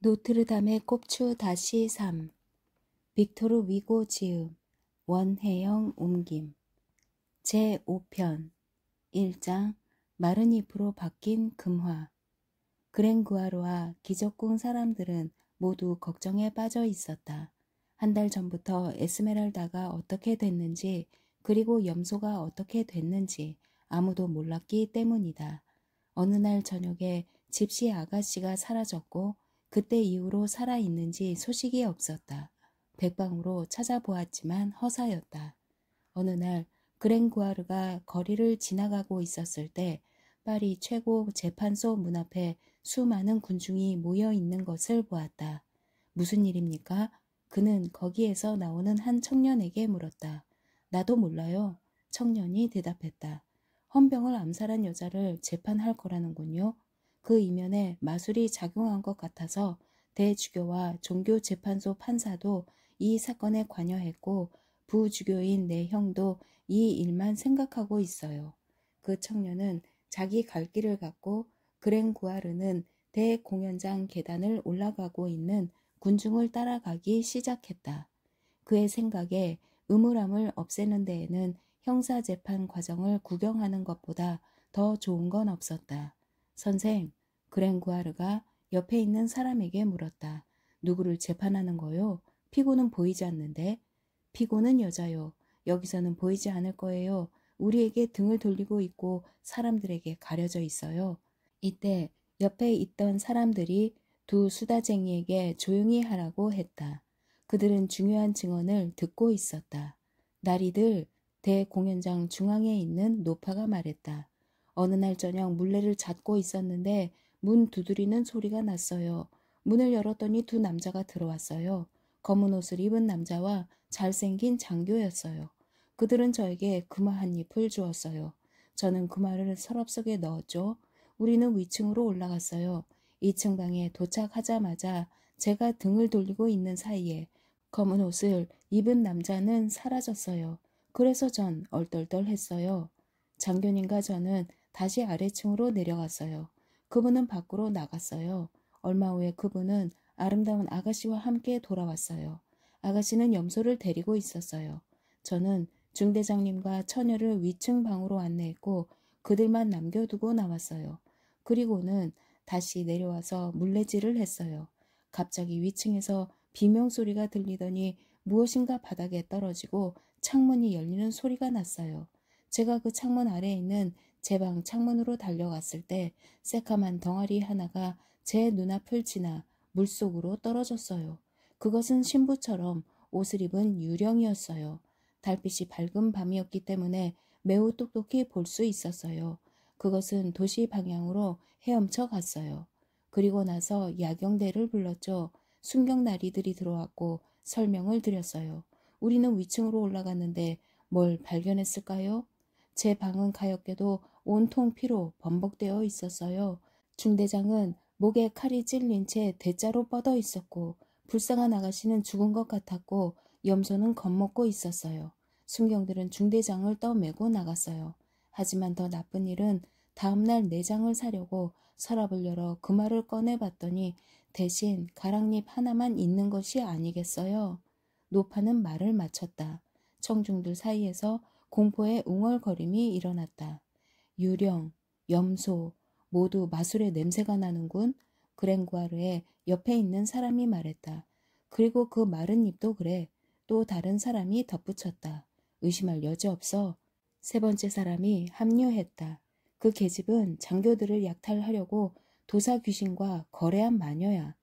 노트르담의 꼽추 다시 3 빅토르 위고 지음 원혜영 옮김 제5편 1장 마른 잎으로 바뀐 금화. 그랭구아르와 기적궁 사람들은 모두 걱정에 빠져 있었다. 한 달 전부터 에스메랄다가 어떻게 됐는지 그리고 염소가 어떻게 됐는지 아무도 몰랐기 때문이다. 어느 날 저녁에 집시 아가씨가 사라졌고 그때 이후로 살아있는지 소식이 없었다. 백방으로 찾아보았지만 허사였다. 어느 날 그랭구아르가 거리를 지나가고 있었을 때 파리 최고 재판소 문 앞에 수많은 군중이 모여 있는 것을 보았다. 무슨 일입니까? 그는 거기에서 나오는 한 청년에게 물었다. 나도 몰라요. 청년이 대답했다. 헌병을 암살한 여자를 재판할 거라는군요. 그 이면에 마술이 작용한 것 같아서 대주교와 종교재판소 판사도 이 사건에 관여했고 부주교인 내 형도 이 일만 생각하고 있어요. 그 청년은 자기 갈 길을 갔고 그랭구아르는 대공연장 계단을 올라가고 있는 군중을 따라가기 시작했다. 그의 생각에 음울함을 없애는 데에는 형사재판 과정을 구경하는 것보다 더 좋은 건 없었다. 선생, 그랭구아르가 옆에 있는 사람에게 물었다. 누구를 재판하는 거요? 피고는 보이지 않는데? 피고는 여자요. 여기서는 보이지 않을 거예요. 우리에게 등을 돌리고 있고 사람들에게 가려져 있어요. 이때 옆에 있던 사람들이 두 수다쟁이에게 조용히 하라고 했다. 그들은 중요한 증언을 듣고 있었다. 나리들, 대공연장 중앙에 있는 노파가 말했다. 어느 날 저녁 물레를 젓고 있었는데 문 두드리는 소리가 났어요. 문을 열었더니 두 남자가 들어왔어요. 검은 옷을 입은 남자와 잘생긴 장교였어요. 그들은 저에게 금화 한 잎을 주었어요. 저는 금화를 서랍 속에 넣었죠. 우리는 위층으로 올라갔어요. 2층 방에 도착하자마자 제가 등을 돌리고 있는 사이에 검은 옷을 입은 남자는 사라졌어요. 그래서 전 얼떨떨했어요. 장교님과 저는 다시 아래층으로 내려갔어요. 그분은 밖으로 나갔어요. 얼마 후에 그분은 아름다운 아가씨와 함께 돌아왔어요. 아가씨는 염소를 데리고 있었어요. 저는 중대장님과 처녀를 위층 방으로 안내했고 그들만 남겨두고 나왔어요. 그리고는 다시 내려와서 물레질을 했어요. 갑자기 위층에서 비명소리가 들리더니 무엇인가 바닥에 떨어지고 창문이 열리는 소리가 났어요. 제가 그 창문 아래에 있는 제 방 창문으로 달려갔을 때 새카만 덩어리 하나가 제 눈앞을 지나 물속으로 떨어졌어요. 그것은 신부처럼 옷을 입은 유령이었어요. 달빛이 밝은 밤이었기 때문에 매우 똑똑히 볼 수 있었어요. 그것은 도시 방향으로 헤엄쳐 갔어요. 그리고 나서 야경대를 불렀죠. 순경나리들이 들어왔고 설명을 드렸어요. 우리는 위층으로 올라갔는데 뭘 발견했을까요? 제 방은 가엾게도 온통 피로 범벅되어 있었어요. 중대장은 목에 칼이 찔린 채 대자로 뻗어 있었고 불쌍한 아가씨는 죽은 것 같았고 염소는 겁먹고 있었어요. 순경들은 중대장을 떠매고 나갔어요. 하지만 더 나쁜 일은 다음날 내장을 사려고 서랍을 열어 금화를 꺼내봤더니 대신 가랑잎 하나만 있는 것이 아니겠어요? 노파는 말을 마쳤다. 청중들 사이에서 공포의 웅얼거림이 일어났다. 유령, 염소, 모두 마술의 냄새가 나는군. 그랭구아르의 옆에 있는 사람이 말했다. 그리고 그 마른 잎도 그래. 또 다른 사람이 덧붙였다. 의심할 여지 없어. 세 번째 사람이 합류했다. 그 계집은 장교들을 약탈하려고 도사 귀신과 거래한 마녀야.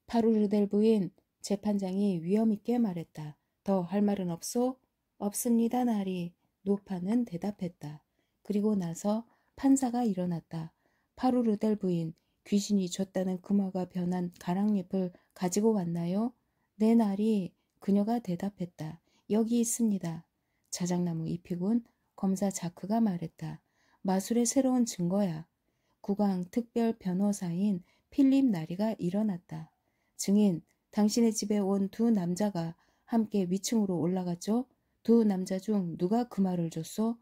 파루르델 부인, 재판장이 위엄있게 말했다. 더 할 말은 없소? 없습니다, 나리. 노파는 대답했다. 그리고 나서 판사가 일어났다. 파루르델 부인, 귀신이 줬다는 금화가 변한 가랑잎을 가지고 왔나요? 네, 나리. 그녀가 대답했다. 여기 있습니다. 자작나무 잎이군. 검사 자크가 말했다. 마술의 새로운 증거야. 국왕 특별 변호사인 필립 나리가 일어났다. 증인, 당신의 집에 온 두 남자가 함께 위층으로 올라갔죠? 두 남자 중 누가 금화를 줬소?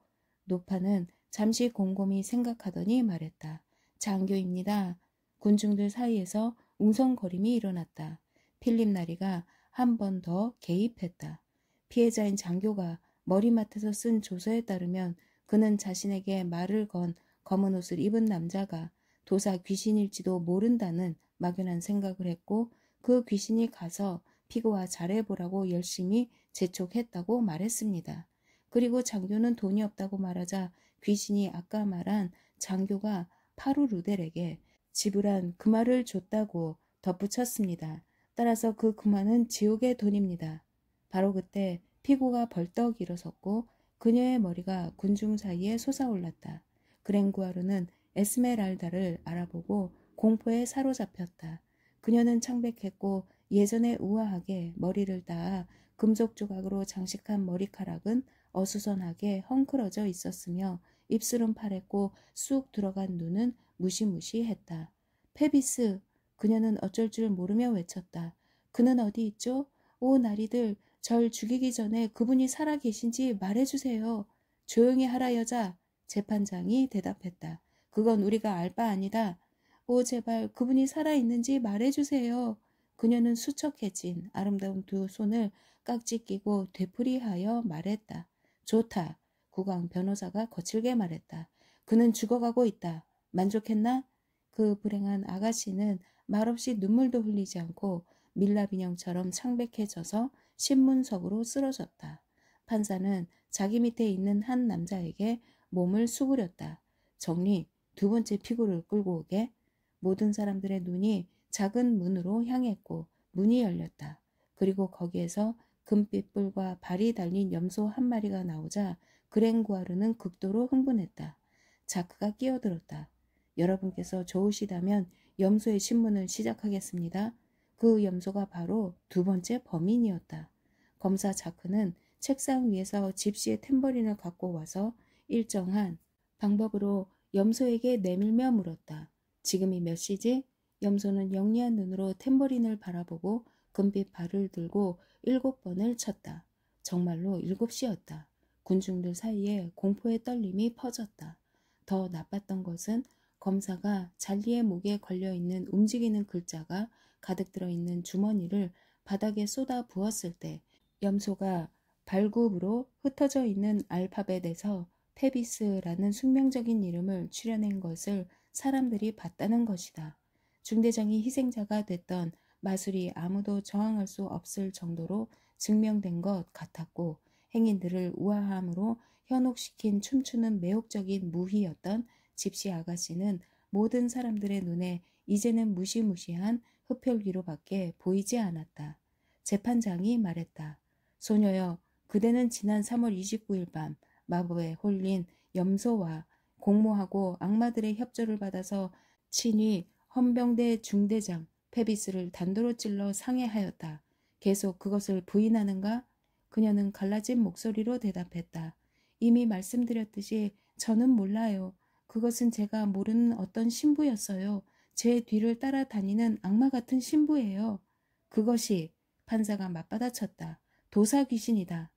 노파는 잠시 곰곰이 생각하더니 말했다. 장교입니다. 군중들 사이에서 웅성거림이 일어났다. 필립 나리가 한 번 더 개입했다. 피해자인 장교가 머리맡에서 쓴 조서에 따르면 그는 자신에게 말을 건 검은 옷을 입은 남자가 도사 귀신일지도 모른다는 막연한 생각을 했고 그 귀신이 가서 피고와 잘해보라고 열심히 재촉했다고 말했습니다. 그리고 장교는 돈이 없다고 말하자 귀신이 아까 말한 장교가 파루 루델에게 지불한 금화를 줬다고 덧붙였습니다. 따라서 그 금화는 지옥의 돈입니다. 바로 그때 피고가 벌떡 일어섰고 그녀의 머리가 군중 사이에 솟아올랐다. 그랭구아르는 에스메랄다를 알아보고 공포에 사로잡혔다. 그녀는 창백했고 예전에 우아하게 머리를 닿아 금속 조각으로 장식한 머리카락은 어수선하게 헝클어져 있었으며 입술은 파랬고 쑥 들어간 눈은 무시무시했다. 페비스! 그녀는 어쩔 줄 모르며 외쳤다. 그는 어디 있죠? 오 나리들, 절 죽이기 전에 그분이 살아 계신지 말해주세요. 조용히 하라 여자. 재판장이 대답했다. 그건 우리가 알 바 아니다. 오 제발 그분이 살아있는지 말해주세요. 그녀는 수척해진 아름다운 두 손을 깍지 끼고 되풀이하여 말했다. 좋다. 국왕 변호사가 거칠게 말했다. 그는 죽어가고 있다. 만족했나? 그 불행한 아가씨는 말없이 눈물도 흘리지 않고 밀랍 인형처럼 창백해져서 신문석으로 쓰러졌다. 판사는 자기 밑에 있는 한 남자에게 몸을 수그렸다. 정리, 두 번째 피고를 끌고 오게. 모든 사람들의 눈이 작은 문으로 향했고 문이 열렸다. 그리고 거기에서 금빛 뿔과 발이 달린 염소 한 마리가 나오자 그랭구아르는 극도로 흥분했다. 자크가 끼어들었다. 여러분께서 좋으시다면 염소의 신문을 시작하겠습니다. 그 염소가 바로 두 번째 범인이었다. 검사 자크는 책상 위에서 집시의 탬버린을 갖고 와서 일정한 방법으로 염소에게 내밀며 물었다. 지금이 몇 시지? 염소는 영리한 눈으로 탬버린을 바라보고 금빛 발을 들고 7번을 쳤다. 정말로 7시였다. 군중들 사이에 공포의 떨림이 퍼졌다. 더 나빴던 것은 검사가 잘리의 목에 걸려있는 움직이는 글자가 가득 들어있는 주머니를 바닥에 쏟아 부었을 때 염소가 발굽으로 흩어져 있는 알파벳에서 페비스라는 숙명적인 이름을 추려낸 것을 사람들이 봤다는 것이다. 중대장이 희생자가 됐던 마술이 아무도 저항할 수 없을 정도로 증명된 것 같았고 행인들을 우아함으로 현혹시킨 춤추는 매혹적인 무희였던 집시 아가씨는 모든 사람들의 눈에 이제는 무시무시한 흡혈귀로밖에 보이지 않았다. 재판장이 말했다. 소녀여, 그대는 지난 3월 29일 밤 마법에 홀린 염소와 공모하고 악마들의 협조를 받아서 친히 헌병대 중대장 페비스를 단도로 찔러 상해하였다. 계속 그것을 부인하는가? 그녀는 갈라진 목소리로 대답했다. 이미 말씀드렸듯이 저는 몰라요. 그것은 제가 모르는 어떤 신부였어요. 제 뒤를 따라다니는 악마 같은 신부예요. 그것이 판사가 맞받아쳤다. 도사 귀신이다.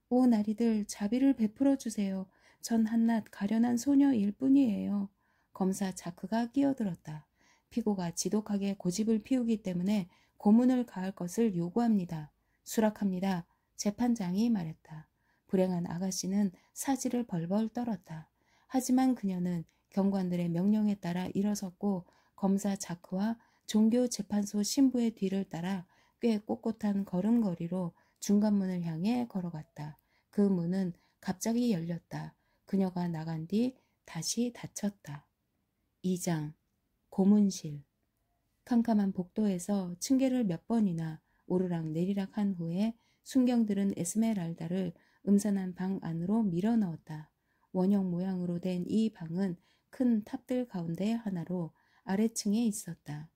오 나리들 자비를 베풀어 주세요. 전 한낱 가련한 소녀일 뿐이에요. 검사 자크가 끼어들었다. 피고가 지독하게 고집을 피우기 때문에 고문을 가할 것을 요구합니다. 수락합니다. 재판장이 말했다. 불행한 아가씨는 사지를 벌벌 떨었다. 하지만 그녀는 경관들의 명령에 따라 일어섰고 검사 자크와 종교재판소 신부의 뒤를 따라 꽤 꼿꼿한 걸음걸이로 중간문을 향해 걸어갔다. 그 문은 갑자기 열렸다. 그녀가 나간 뒤 다시 닫혔다. 2장 고문실. 캄캄한 복도에서 층계를 몇 번이나 오르락 내리락 한 후에 순경들은 에스메랄다를 음산한 방 안으로 밀어 넣었다. 원형 모양으로 된 이 방은 큰 탑들 가운데 하나로 아래층에 있었다.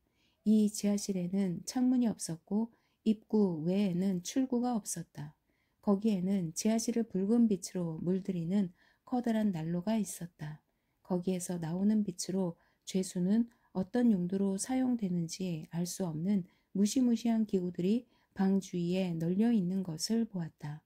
이 지하실에는 창문이 없었고 입구 외에는 출구가 없었다. 거기에는 지하실을 붉은 빛으로 물들이는 커다란 난로가 있었다. 거기에서 나오는 빛으로 죄수는 어떤 용도로 사용되는지 알 수 없는 무시무시한 기구들이 방 주위에 널려 있는 것을 보았다.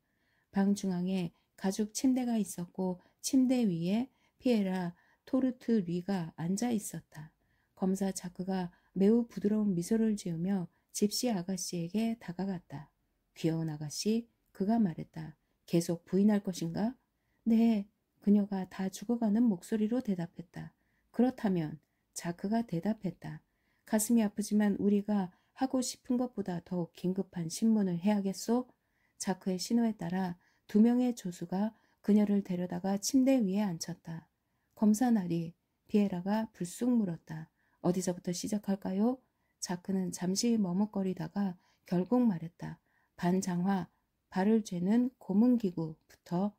방 중앙에 가죽 침대가 있었고 침대 위에 피에라 토르트리가 앉아 있었다. 검사 자크가 매우 부드러운 미소를 지으며 집시 아가씨에게 다가갔다. 귀여운 아가씨, 그가 말했다. 계속 부인할 것인가? 네, 그녀가 다 죽어가는 목소리로 대답했다. 그렇다면, 자크가 대답했다. 가슴이 아프지만 우리가 하고 싶은 것보다 더욱 긴급한 신문을 해야겠소? 자크의 신호에 따라 2명의 조수가 그녀를 데려다가 침대 위에 앉혔다. 검사 날이 비에라가 불쑥 물었다. 어디서부터 시작할까요? 자크는 잠시 머뭇거리다가 결국 말했다. 반장화, 발을 죄는 고문기구부터.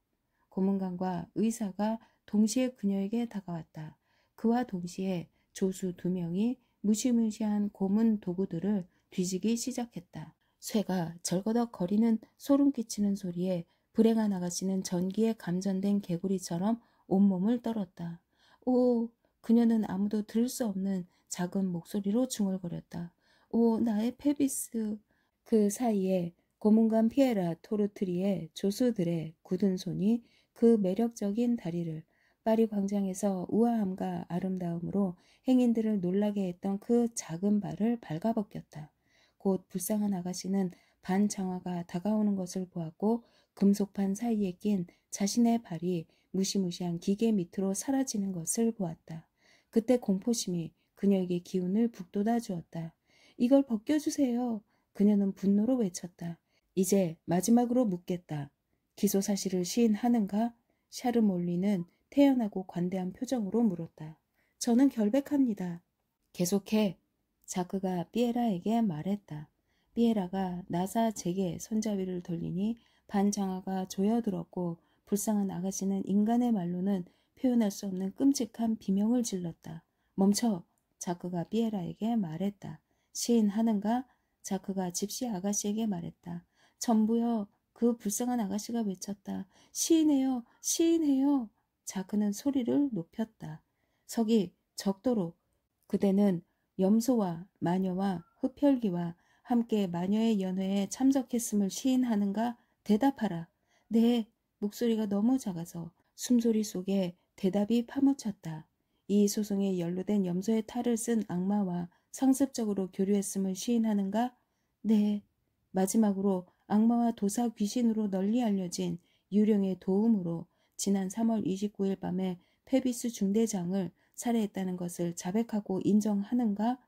고문관과 의사가 동시에 그녀에게 다가왔다. 그와 동시에 조수 2명이 무시무시한 고문 도구들을 뒤지기 시작했다. 쇠가 절거덕 거리는 소름 끼치는 소리에 불행한 아가씨는 전기에 감전된 개구리처럼 온몸을 떨었다. 오! 그녀는 아무도 들을 수 없는 작은 목소리로 중얼거렸다. 오, 나의 페비스. 그 사이에 고문관 피에라 토르트리의 조수들의 굳은 손이 그 매력적인 다리를 파리 광장에서 우아함과 아름다움으로 행인들을 놀라게 했던 그 작은 발을 발가벗겼다. 곧 불쌍한 아가씨는 반장화가 다가오는 것을 보았고 금속판 사이에 낀 자신의 발이 무시무시한 기계 밑으로 사라지는 것을 보았다. 그때 공포심이 그녀에게 기운을 북돋아 주었다. 이걸 벗겨주세요. 그녀는 분노로 외쳤다. 이제 마지막으로 묻겠다. 기소 사실을 시인하는가? 샤르몰리는 태연하고 관대한 표정으로 물었다. 저는 결백합니다. 계속해. 자크가 삐에라에게 말했다. 삐에라가 나사 제게 손잡이를 돌리니 반장화가 조여들었고 불쌍한 아가씨는 인간의 말로는 표현할 수 없는 끔찍한 비명을 질렀다. 멈춰! 자크가 삐에라에게 말했다. 시인하는가? 자크가 집시 아가씨에게 말했다. 전부요. 그 불쌍한 아가씨가 외쳤다. 시인해요. 시인해요. 자크는 소리를 높였다. 서기 적도록. 그대는 염소와 마녀와 흡혈귀와 함께 마녀의 연회에 참석했음을 시인하는가? 대답하라. 네. 목소리가 너무 작아서 숨소리 속에 대답이 파묻혔다. 이 소송에 연루된 염소의 탈을 쓴 악마와 상습적으로 교류했음을 시인하는가? 네. 마지막으로 악마와 도사 귀신으로 널리 알려진 유령의 도움으로 지난 3월 29일 밤에 페비스 중대장을 살해했다는 것을 자백하고 인정하는가?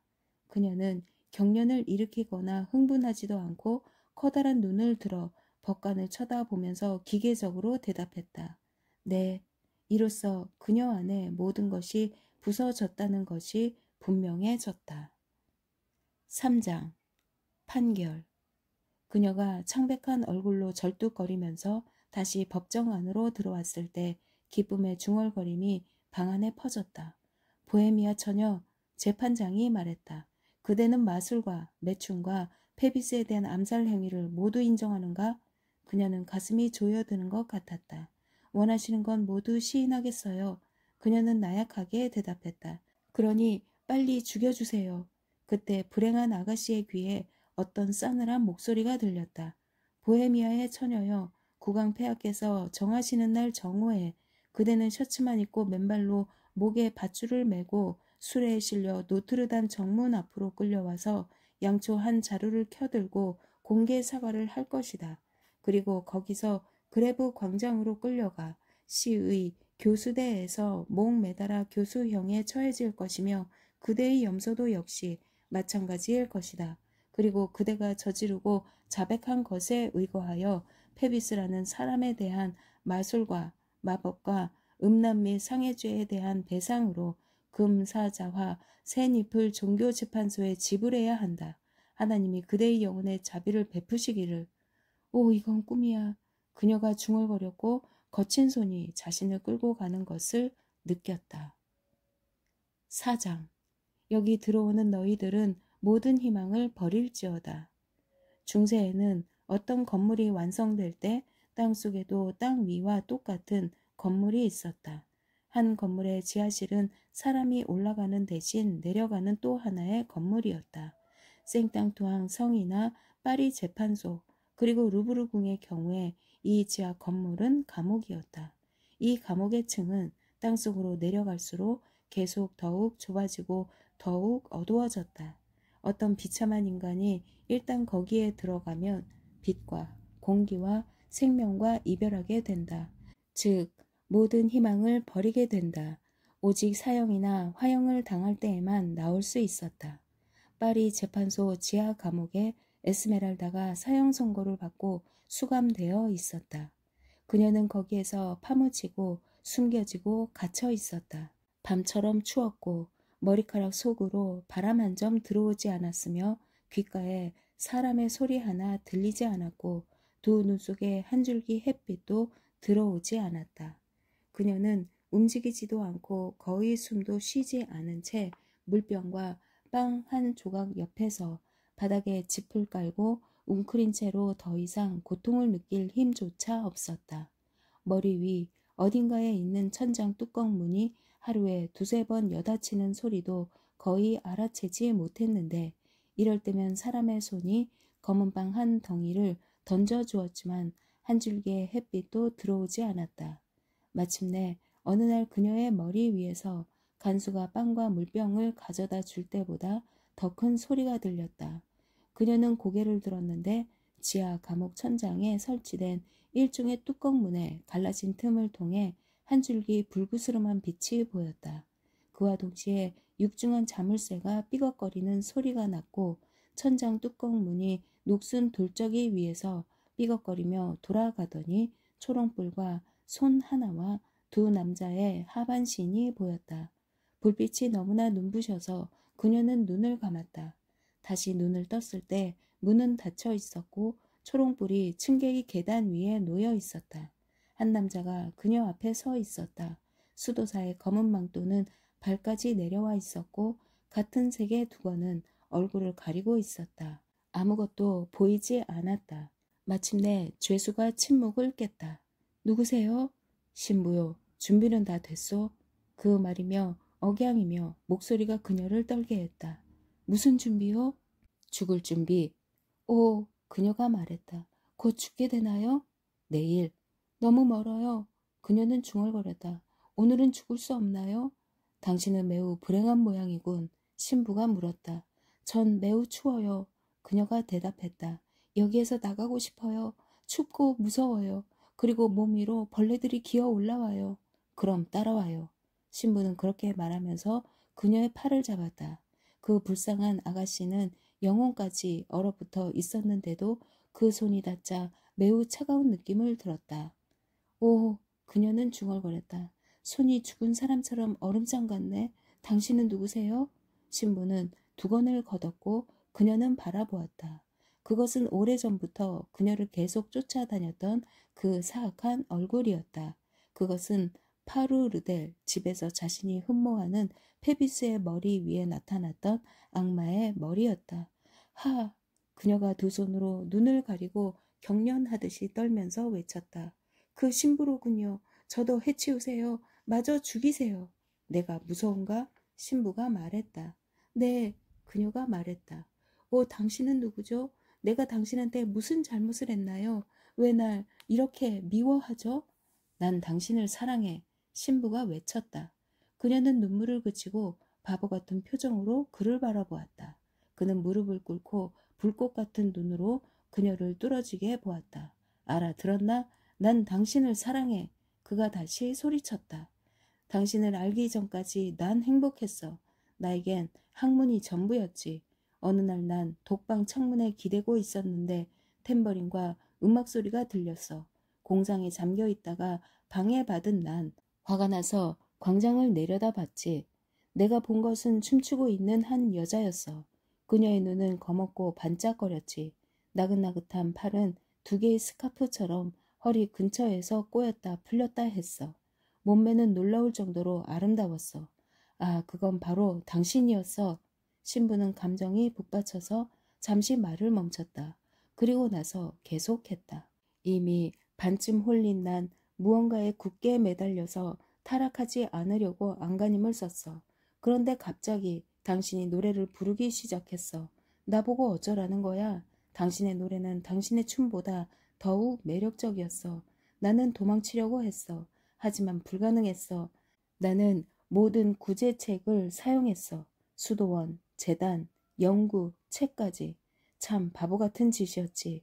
그녀는 경련을 일으키거나 흥분하지도 않고 커다란 눈을 들어 법관을 쳐다보면서 기계적으로 대답했다. 네, 이로써 그녀 안에 모든 것이 부서졌다는 것이 분명해졌다. 3장 판결. 그녀가 창백한 얼굴로 절뚝거리면서 다시 법정 안으로 들어왔을 때 기쁨의 중얼거림이 방 안에 퍼졌다. 보헤미아 처녀, 재판장이 말했다. 그대는 마술과 매춘과 페비스에 대한 암살 행위를 모두 인정하는가? 그녀는 가슴이 조여드는 것 같았다. 원하시는 건 모두 시인하겠어요. 그녀는 나약하게 대답했다. 그러니 빨리 죽여주세요. 그때 불행한 아가씨의 귀에 어떤 싸늘한 목소리가 들렸다. 보헤미아의 처녀여, 국왕 폐하께서 정하시는 날 정오에 그대는 셔츠만 입고 맨발로 목에 밧줄을 메고 수레에 실려 노트르담 정문 앞으로 끌려와서 양초 한 자루를 켜들고 공개 사과를 할 것이다. 그리고 거기서 그레브 광장으로 끌려가 시의 교수대에서 목 매달아 교수형에 처해질 것이며 그대의 염소도 역시 마찬가지일 것이다. 그리고 그대가 저지르고 자백한 것에 의거하여 페비스라는 사람에 대한 마술과 마법과 음란 및 상해죄에 대한 배상으로 금사자화 새잎을 종교재판소에 지불해야 한다. 하나님이 그대의 영혼에 자비를 베푸시기를. 오, 이건 꿈이야. 그녀가 중얼거렸고 거친 손이 자신을 끌고 가는 것을 느꼈다. 4장. 여기 들어오는 너희들은 모든 희망을 버릴지어다. 중세에는 어떤 건물이 완성될 때 땅속에도 땅 위와 똑같은 건물이 있었다. 한 건물의 지하실은 사람이 올라가는 대신 내려가는 또 하나의 건물이었다. 생땅투앙 성이나 파리 재판소 그리고 루브르 궁의 경우에 이 지하 건물은 감옥이었다. 이 감옥의 층은 땅속으로 내려갈수록 계속 더욱 좁아지고 더욱 어두워졌다. 어떤 비참한 인간이 일단 거기에 들어가면 빛과 공기와 생명과 이별하게 된다. 즉 모든 희망을 버리게 된다. 오직 사형이나 화형을 당할 때에만 나올 수 있었다. 파리 재판소 지하 감옥에 에스메랄다가 사형 선고를 받고 수감되어 있었다. 그녀는 거기에서 파묻히고 숨겨지고 갇혀 있었다. 밤처럼 추웠고 머리카락 속으로 바람 한 점 들어오지 않았으며 귓가에 사람의 소리 하나 들리지 않았고 두 눈 속에 한 줄기 햇빛도 들어오지 않았다. 그녀는 움직이지도 않고 거의 숨도 쉬지 않은 채 물병과 빵 한 조각 옆에서 바닥에 짚을 깔고 웅크린 채로 더 이상 고통을 느낄 힘조차 없었다. 머리 위 어딘가에 있는 천장 뚜껑 문이 하루에 두세 번 여닫히는 소리도 거의 알아채지 못했는데 이럴 때면 사람의 손이 검은 빵 한 덩이를 던져주었지만 한 줄기의 햇빛도 들어오지 않았다. 마침내 어느 날 그녀의 머리 위에서 간수가 빵과 물병을 가져다 줄 때보다 더 큰 소리가 들렸다. 그녀는 고개를 들었는데 지하 감옥 천장에 설치된 일종의 뚜껑문에 갈라진 틈을 통해 한 줄기 불구스름한 빛이 보였다. 그와 동시에 육중한 자물쇠가 삐걱거리는 소리가 났고 천장 뚜껑문이 녹슨 돌적이 위에서 삐걱거리며 돌아가더니 초롱불과 손 하나와 두 남자의 하반신이 보였다. 불빛이 너무나 눈부셔서 그녀는 눈을 감았다. 다시 눈을 떴을 때 문은 닫혀 있었고 초롱불이 층계의 계단 위에 놓여 있었다. 한 남자가 그녀 앞에 서 있었다. 수도사의 검은 망토는 발까지 내려와 있었고 같은 색의 두건은 얼굴을 가리고 있었다. 아무것도 보이지 않았다. 마침내 죄수가 침묵을 깼다. 누구세요? 신부요. 준비는 다 됐소? 그 말이며 억양이며 목소리가 그녀를 떨게 했다. 무슨 준비요? 죽을 준비. 오, 그녀가 말했다. 곧 죽게 되나요? 내일. 너무 멀어요. 그녀는 중얼거렸다. 오늘은 죽을 수 없나요? 당신은 매우 불행한 모양이군. 신부가 물었다. 전 매우 추워요. 그녀가 대답했다. 여기에서 나가고 싶어요. 춥고 무서워요. 그리고 몸 위로 벌레들이 기어 올라와요. 그럼 따라와요. 신부는 그렇게 말하면서 그녀의 팔을 잡았다. 그 불쌍한 아가씨는 영혼까지 얼어붙어 있었는데도 그 손이 닿자 매우 차가운 느낌을 들었다. 오, 그녀는 중얼거렸다. 손이 죽은 사람처럼 얼음장 같네. 당신은 누구세요? 신부는 두건을 걷었고 그녀는 바라보았다. 그것은 오래전부터 그녀를 계속 쫓아다녔던 그 사악한 얼굴이었다. 그것은 파루르델 집에서 자신이 흠모하는 페비스의 머리 위에 나타났던 악마의 머리였다. 하! 그녀가 두 손으로 눈을 가리고 경련하듯이 떨면서 외쳤다. 그 신부로군요. 저도 해치우세요. 마저 죽이세요. 내가 무서운가? 신부가 말했다. 네, 그녀가 말했다. 오, 당신은 누구죠? 내가 당신한테 무슨 잘못을 했나요? 왜 날 이렇게 미워하죠? 난 당신을 사랑해. 신부가 외쳤다. 그녀는 눈물을 그치고 바보 같은 표정으로 그를 바라보았다. 그는 무릎을 꿇고 불꽃 같은 눈으로 그녀를 뚫어지게 보았다. 알아들었나? 난 당신을 사랑해. 그가 다시 소리쳤다. 당신을 알기 전까지 난 행복했어. 나에겐 학문이 전부였지. 어느 날 난 독방 창문에 기대고 있었는데 탬버린과 음악 소리가 들렸어. 공장에 잠겨 있다가 방해받은 난 화가 나서 광장을 내려다 봤지. 내가 본 것은 춤추고 있는 한 여자였어. 그녀의 눈은 검었고 반짝거렸지. 나긋나긋한 팔은 두 개의 스카프처럼 허리 근처에서 꼬였다 풀렸다 했어. 몸매는 놀라울 정도로 아름다웠어. 아, 그건 바로 당신이었어. 신부는 감정이 북받쳐서 잠시 말을 멈췄다. 그리고 나서 계속했다. 이미 반쯤 홀린 난 무언가에 굳게 매달려서 타락하지 않으려고 안간힘을 썼어. 그런데 갑자기 당신이 노래를 부르기 시작했어. 나보고 어쩌라는 거야? 당신의 노래는 당신의 춤보다 더욱 매력적이었어. 나는 도망치려고 했어. 하지만 불가능했어. 나는 모든 구제책을 사용했어. 수도원, 재단, 연구, 책까지. 참 바보 같은 짓이었지.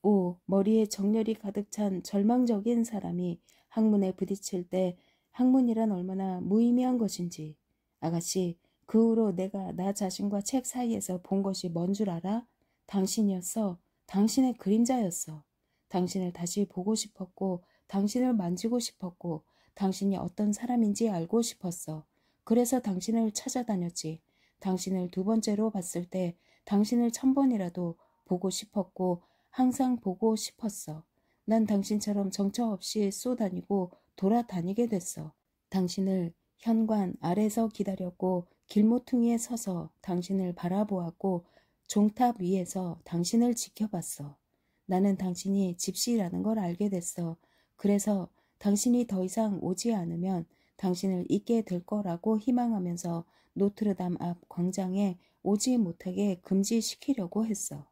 오, 머리에 정열이 가득 찬 절망적인 사람이 학문에 부딪힐 때 학문이란 얼마나 무의미한 것인지. 아가씨, 그 후로 내가 나 자신과 책 사이에서 본 것이 뭔 줄 알아? 당신이었어. 당신의 그림자였어. 당신을 다시 보고 싶었고, 당신을 만지고 싶었고, 당신이 어떤 사람인지 알고 싶었어. 그래서 당신을 찾아다녔지. 당신을 두 번째로 봤을 때 당신을 1000번이라도 보고 싶었고, 항상 보고 싶었어. 난 당신처럼 정처 없이 쏘다니고 돌아다니게 됐어. 당신을 현관 아래서 기다렸고 길모퉁이에 서서 당신을 바라보았고 종탑 위에서 당신을 지켜봤어. 나는 당신이 집시라는 걸 알게 됐어. 그래서 당신이 더 이상 오지 않으면 당신을 잊게 될 거라고 희망하면서 노트르담 앞 광장에 오지 못하게 금지시키려고 했어.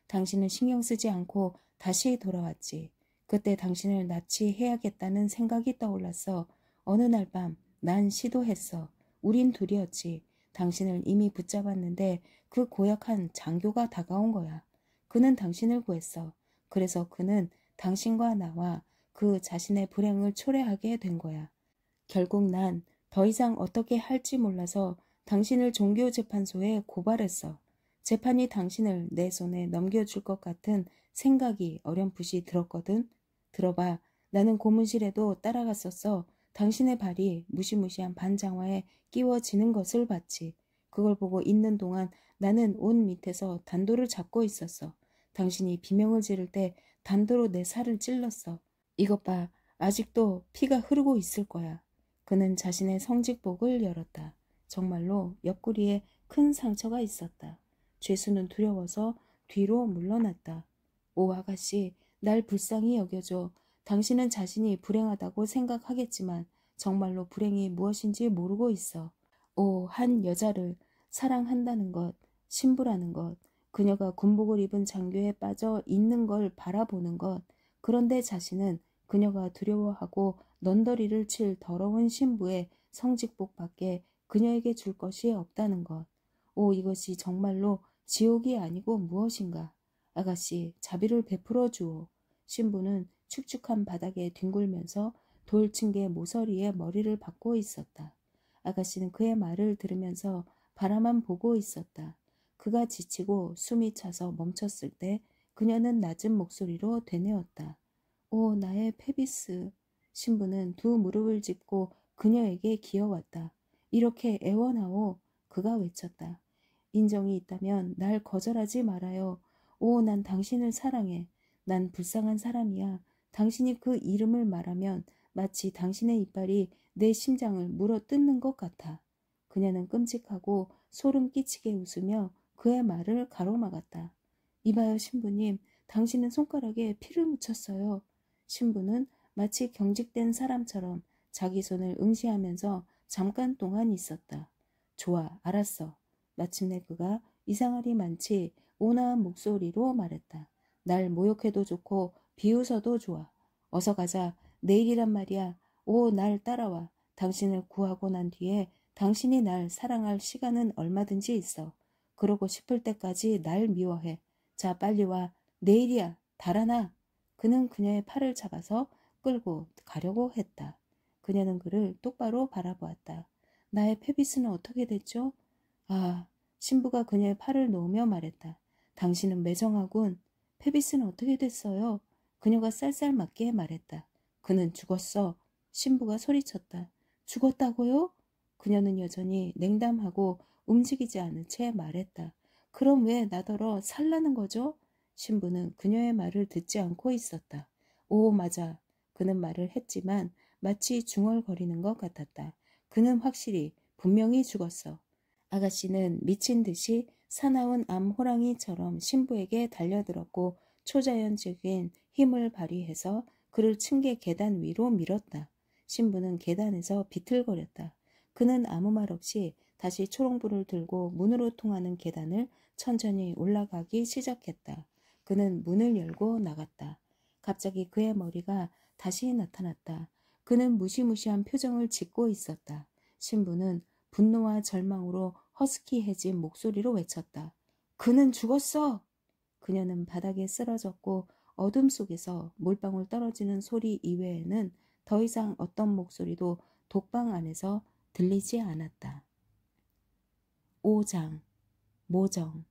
당신은 신경 쓰지 않고 다시 돌아왔지. 그때 당신을 납치해야겠다는 생각이 떠올랐어. 어느 날 밤 난 시도했어. 우린 둘이었지. 당신을 이미 붙잡았는데 그 고약한 장교가 다가온 거야. 그는 당신을 구했어. 그래서 그는 당신과 나와 그 자신의 불행을 초래하게 된 거야. 결국 난 더 이상 어떻게 할지 몰라서 당신을 종교재판소에 고발했어. 재판이 당신을 내 손에 넘겨줄 것 같은 생각이 어렴풋이 들었거든. 들어봐. 나는 고문실에도 따라갔었어. 당신의 발이 무시무시한 반장화에 끼워지는 것을 봤지. 그걸 보고 있는 동안 나는 옷 밑에서 단도를 잡고 있었어. 당신이 비명을 지를 때 단도로 내 살을 찔렀어. 이것 봐. 아직도 피가 흐르고 있을 거야. 그는 자신의 성직복을 열었다. 정말로 옆구리에 큰 상처가 있었다. 죄수는 두려워서 뒤로 물러났다. 오 아가씨, 날 불쌍히 여겨줘. 당신은 자신이 불행하다고 생각하겠지만 정말로 불행이 무엇인지 모르고 있어. 오, 한 여자를 사랑한다는 것, 신부라는 것, 그녀가 군복을 입은 장교에 빠져 있는 걸 바라보는 것, 그런데 자신은 그녀가 두려워하고 넌더리를 칠 더러운 신부의 성직복밖에 그녀에게 줄 것이 없다는 것. 오, 이것이 정말로 지옥이 아니고 무엇인가. 아가씨, 자비를 베풀어 주오. 신부는 축축한 바닥에 뒹굴면서 돌층계 모서리에 머리를 박고 있었다. 아가씨는 그의 말을 들으면서 바라만 보고 있었다. 그가 지치고 숨이 차서 멈췄을 때 그녀는 낮은 목소리로 되뇌었다. 오, 나의 페비스. 신부는 두 무릎을 짚고 그녀에게 기어왔다. 이렇게 애원하오. 그가 외쳤다. 인정이 있다면 날 거절하지 말아요. 오, 난 당신을 사랑해. 난 불쌍한 사람이야. 당신이 그 이름을 말하면 마치 당신의 이빨이 내 심장을 물어 뜯는 것 같아. 그녀는 끔찍하고 소름 끼치게 웃으며 그의 말을 가로막았다. 이봐요, 신부님. 당신은 손가락에 피를 묻혔어요. 신부는 마치 경직된 사람처럼 자기 손을 응시하면서 잠깐 동안 있었다. 좋아, 알았어. 마침내 그가 이상하리 많지 온화한 목소리로 말했다. 날 모욕해도 좋고 비웃어도 좋아. 어서 가자. 내일이란 말이야. 오, 날 따라와. 당신을 구하고 난 뒤에 당신이 날 사랑할 시간은 얼마든지 있어. 그러고 싶을 때까지 날 미워해. 자, 빨리 와. 내일이야. 달아나. 그는 그녀의 팔을 잡아서 끌고 가려고 했다. 그녀는 그를 똑바로 바라보았다. 나의 페비스는 어떻게 됐죠? 아, 신부가 그녀의 팔을 놓으며 말했다. 당신은 매정하군. 페비스는 어떻게 됐어요? 그녀가 쌀쌀맞게 말했다. 그는 죽었어. 신부가 소리쳤다. 죽었다고요? 그녀는 여전히 냉담하고 움직이지 않은 채 말했다. 그럼 왜 나더러 살라는 거죠? 신부는 그녀의 말을 듣지 않고 있었다. 오, 맞아. 그는 말을 했지만 마치 중얼거리는 것 같았다. 그는 확실히 분명히 죽었어. 아가씨는 미친 듯이 사나운 암호랑이처럼 신부에게 달려들었고 초자연적인 힘을 발휘해서 그를 층계 계단 위로 밀었다. 신부는 계단에서 비틀거렸다. 그는 아무 말 없이 다시 초롱불을 들고 문으로 통하는 계단을 천천히 올라가기 시작했다. 그는 문을 열고 나갔다. 갑자기 그의 머리가 다시 나타났다. 그는 무시무시한 표정을 짓고 있었다. 신부는 분노와 절망으로 허스키해진 목소리로 외쳤다. 그는 죽었어! 그녀는 바닥에 쓰러졌고 어둠 속에서 물방울 떨어지는 소리 이외에는 더 이상 어떤 목소리도 독방 안에서 들리지 않았다. 5장 모정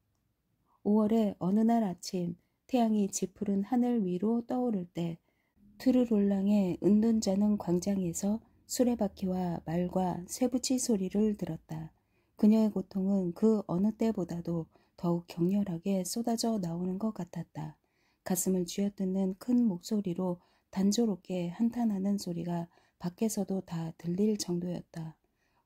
5월의 어느 날 아침 태양이 짙푸른 하늘 위로 떠오를 때 트르롤랑의 은둔자는 광장에서 수레바퀴와 말과 쇠붙이 소리를 들었다. 그녀의 고통은 그 어느 때보다도 더욱 격렬하게 쏟아져 나오는 것 같았다. 가슴을 쥐어뜯는 큰 목소리로 단조롭게 한탄하는 소리가 밖에서도 다 들릴 정도였다.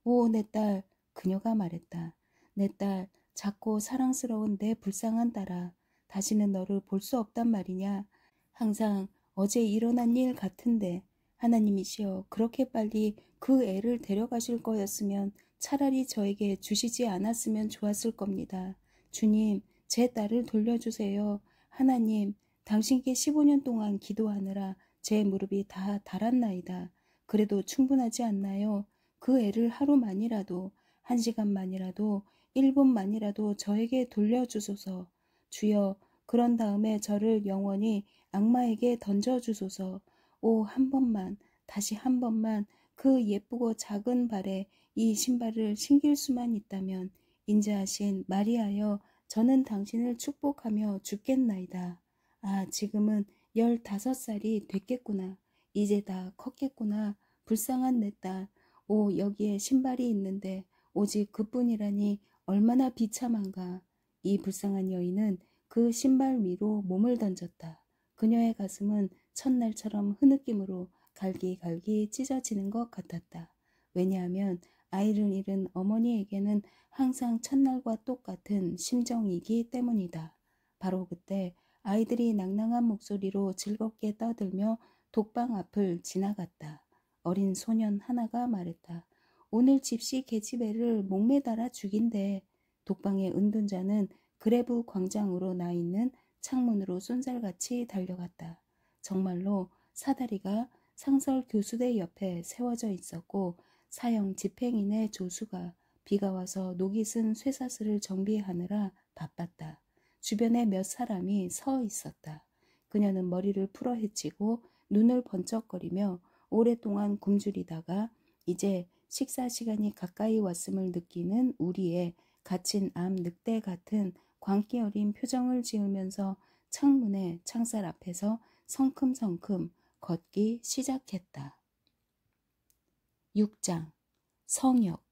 오, 내 딸, 그녀가 말했다. 내 딸, 작고 사랑스러운 내 불쌍한 딸아. 다시는 너를 볼 수 없단 말이냐. 항상 어제 일어난 일 같은데 하나님이시여 그렇게 빨리 그 애를 데려가실 거였으면 차라리 저에게 주시지 않았으면 좋았을 겁니다. 주님, 제 딸을 돌려주세요. 하나님, 당신께 15년 동안 기도하느라 제 무릎이 다 닳았나이다. 그래도 충분하지 않나요? 그 애를 하루만이라도, 1시간만이라도, 1분만이라도 저에게 돌려주소서. 주여, 그런 다음에 저를 영원히 악마에게 던져주소서. 오, 한 번만, 다시 한 번만 그 예쁘고 작은 발에 이 신발을 신길 수만 있다면 인자하신 마리아여, 저는 당신을 축복하며 죽겠나이다. 아, 지금은 15살이 됐겠구나. 이제 다 컸겠구나. 불쌍한 내 딸. 오, 여기에 신발이 있는데 오직 그뿐이라니 얼마나 비참한가. 이 불쌍한 여인은 그 신발 위로 몸을 던졌다. 그녀의 가슴은 첫날처럼 흐느낌으로 갈기갈기 찢어지는 것 같았다. 왜냐하면 아이를 잃은 어머니에게는 항상 첫날과 똑같은 심정이기 때문이다. 바로 그때 아이들이 낭낭한 목소리로 즐겁게 떠들며 독방 앞을 지나갔다. 어린 소년 하나가 말했다. 오늘 집시 계집애를 목매달아 죽인대. 독방의 은둔자는 그레브 광장으로 나 있는 창문으로 쏜살같이 달려갔다. 정말로 사다리가 상설 교수대 옆에 세워져 있었고 사형 집행인의 조수가 비가 와서 녹이 쓴 쇠사슬을 정비하느라 바빴다. 주변에 몇 사람이 서 있었다. 그녀는 머리를 풀어헤치고 눈을 번쩍거리며 오랫동안 굶주리다가 이제 식사 시간이 가까이 왔음을 느끼는 우리의 갇힌 암 늑대 같은 광기 어린 표정을 지으면서 창문의 창살 앞에서 성큼성큼 걷기 시작했다. 6장 성역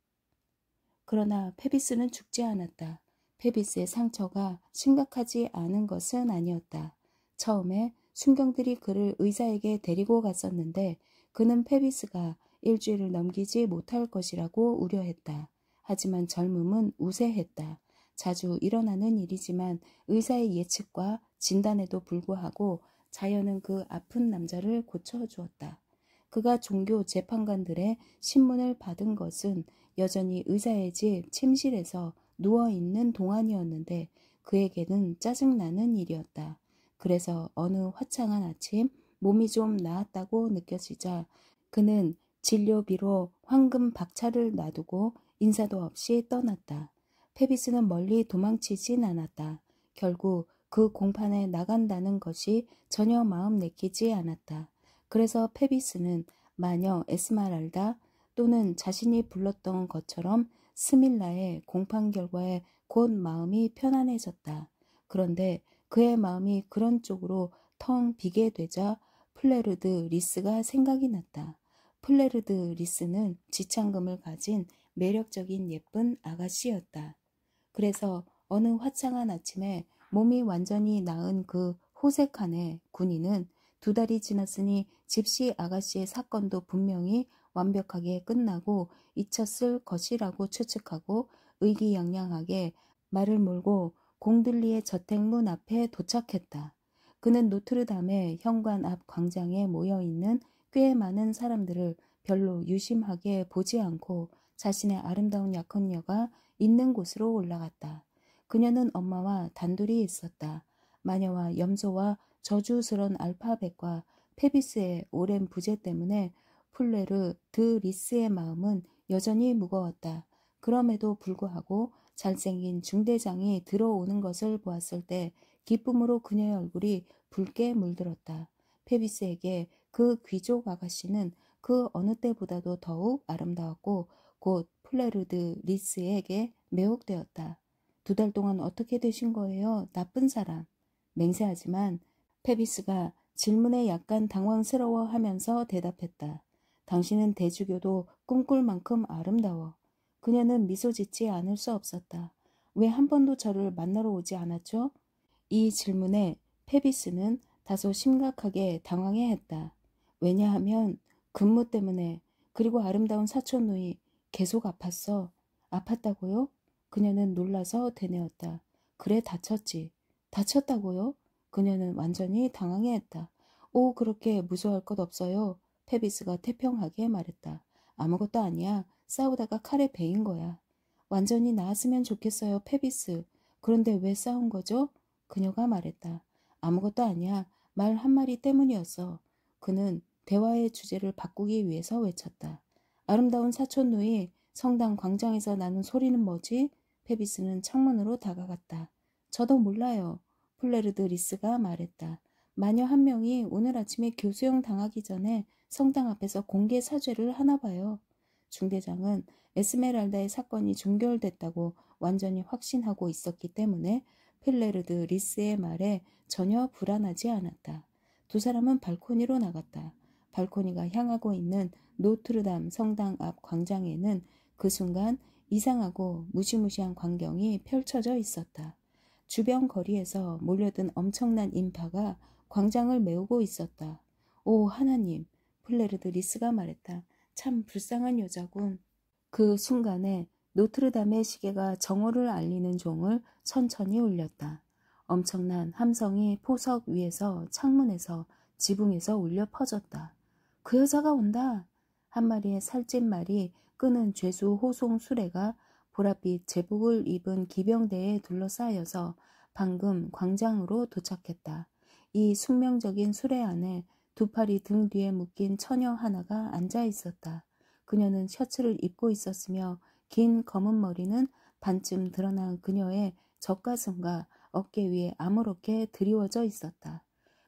그러나 페비스는 죽지 않았다. 페비스의 상처가 심각하지 않은 것은 아니었다. 처음에 순경들이 그를 의사에게 데리고 갔었는데 그는 페비스가 일주일을 넘기지 못할 것이라고 우려했다. 하지만 젊음은 우세했다. 자주 일어나는 일이지만 의사의 예측과 진단에도 불구하고 자연은 그 아픈 남자를 고쳐주었다. 그가 종교 재판관들의 신문을 받은 것은 여전히 의사의 집 침실에서 누워있는 동안이었는데 그에게는 짜증나는 일이었다. 그래서 어느 화창한 아침 몸이 좀 나았다고 느껴지자 그는 진료비로 황금 박차를 놔두고 인사도 없이 떠났다. 페비스는 멀리 도망치진 않았다. 결국 그 공판에 나간다는 것이 전혀 마음 내키지 않았다. 그래서 페비스는 마녀 에스마랄다 또는 자신이 불렀던 것처럼 스밀라의 공판 결과에 곧 마음이 편안해졌다. 그런데 그의 마음이 그런 쪽으로 텅 비게 되자 플레르드 리스가 생각이 났다. 플레르드 리스는 지창금을 가진 매력적인 예쁜 아가씨였다. 그래서 어느 화창한 아침에 몸이 완전히 나은 그 호색한의 군인은 2달이 지났으니 집시 아가씨의 사건도 분명히 완벽하게 끝나고 잊혔을 것이라고 추측하고 의기양양하게 말을 몰고 공들리의 저택문 앞에 도착했다. 그는 노트르담의 현관 앞 광장에 모여있는 꽤 많은 사람들을 별로 유심하게 보지 않고 자신의 아름다운 약혼녀가 있는 곳으로 올라갔다. 그녀는 엄마와 단둘이 있었다. 마녀와 염소와 저주스런 알파벳과 페비스의 오랜 부재 때문에 플레르 드 리스의 마음은 여전히 무거웠다. 그럼에도 불구하고 잘생긴 중대장이 들어오는 것을 보았을 때 기쁨으로 그녀의 얼굴이 붉게 물들었다. 페비스에게 그 귀족 아가씨는 그 어느 때보다도 더욱 아름다웠고 곧 플레르드 리스에게 매혹되었다. 2달 동안 어떻게 되신 거예요? 나쁜 사람. 맹세하지만 페비스가 질문에 약간 당황스러워하면서 대답했다. 당신은 대주교도 꿈꿀 만큼 아름다워. 그녀는 미소 짓지 않을 수 없었다. 왜 한 번도 저를 만나러 오지 않았죠? 이 질문에 페비스는 다소 심각하게 당황해했다. 왜냐하면 근무 때문에 그리고 아름다운 사촌 누이 계속 아팠어. 아팠다고요? 그녀는 놀라서 되뇌었다. 그래 다쳤지. 다쳤다고요? 그녀는 완전히 당황해했다. 오 그렇게 무서워할 것 없어요. 페비스가 태평하게 말했다. 아무것도 아니야. 싸우다가 칼에 베인 거야. 완전히 나았으면 좋겠어요, 페비스. 그런데 왜 싸운 거죠? 그녀가 말했다. 아무것도 아니야. 말 한마디 때문이었어. 그는 대화의 주제를 바꾸기 위해서 외쳤다. 아름다운 사촌 누이, 성당 광장에서 나는 소리는 뭐지? 페비스는 창문으로 다가갔다. 저도 몰라요. 플레르드 리스가 말했다. 마녀 한 명이 오늘 아침에 교수형 당하기 전에 성당 앞에서 공개 사죄를 하나 봐요. 중대장은 에스메랄다의 사건이 종결됐다고 완전히 확신하고 있었기 때문에 플레르드 리스의 말에 전혀 불안하지 않았다. 2사람은 발코니로 나갔다. 발코니가 향하고 있는 노트르담 성당 앞 광장에는 그 순간 이상하고 무시무시한 광경이 펼쳐져 있었다. 주변 거리에서 몰려든 엄청난 인파가 광장을 메우고 있었다. 오 하나님, 플레르드 리스가 말했다. 참 불쌍한 여자군. 그 순간에 노트르담의 시계가 정오를 알리는 종을 천천히 울렸다. 엄청난 함성이 포석 위에서 창문에서 지붕에서 울려 퍼졌다. 그 여자가 온다. 한 마리의 살찐 말이 끄는 죄수 호송 수레가 보랏빛 제복을 입은 기병대에 둘러싸여서 방금 광장으로 도착했다. 이 숙명적인 수레 안에 2팔이 등 뒤에 묶인 처녀 하나가 앉아 있었다. 그녀는 셔츠를 입고 있었으며 긴 검은 머리는 반쯤 드러난 그녀의 젖가슴과 어깨 위에 아무렇게 드리워져 있었다.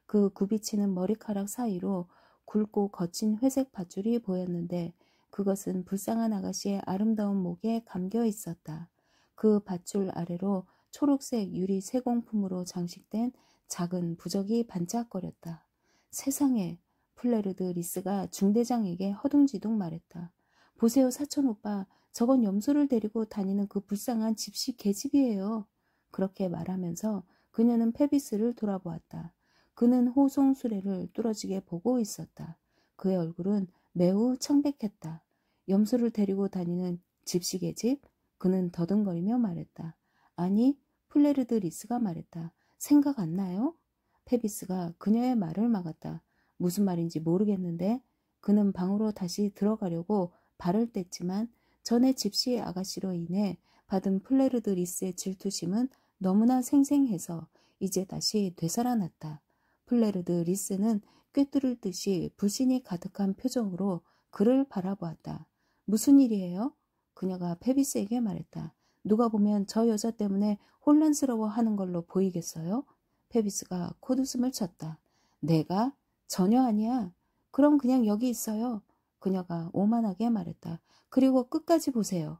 그 굽이치는 머리카락 사이로 굵고 거친 회색 밧줄이 보였는데 그것은 불쌍한 아가씨의 아름다운 목에 감겨 있었다. 그 밧줄 아래로 초록색 유리 세공품으로 장식된 작은 부적이 반짝거렸다. 세상에, 플레르드 리스가 중대장에게 허둥지둥 말했다. 보세요 사촌 오빠, 저건 염소를 데리고 다니는 그 불쌍한 집시 계집이에요. 그렇게 말하면서 그녀는 페비스를 돌아보았다. 그는 호송 수레를 뚫어지게 보고 있었다. 그의 얼굴은 매우 청백했다. 염소를 데리고 다니는 집시 계집? 그는 더듬거리며 말했다. 아니, 플레르드 리스가 말했다. 생각 안 나요? 페비스가 그녀의 말을 막았다. 무슨 말인지 모르겠는데 그는 방으로 다시 들어가려고 발을 뗐지만 전에 집시 아가씨로 인해 받은 플레르드 리스의 질투심은 너무나 생생해서 이제 다시 되살아났다. 플레르드 리스는 꿰뚫을 듯이 불신이 가득한 표정으로 그를 바라보았다. 무슨 일이에요? 그녀가 페비스에게 말했다. 누가 보면 저 여자 때문에 혼란스러워하는 걸로 보이겠어요? 페비스가 콧웃음을 쳤다. 내가? 전혀 아니야. 그럼 그냥 여기 있어요. 그녀가 오만하게 말했다. 그리고 끝까지 보세요.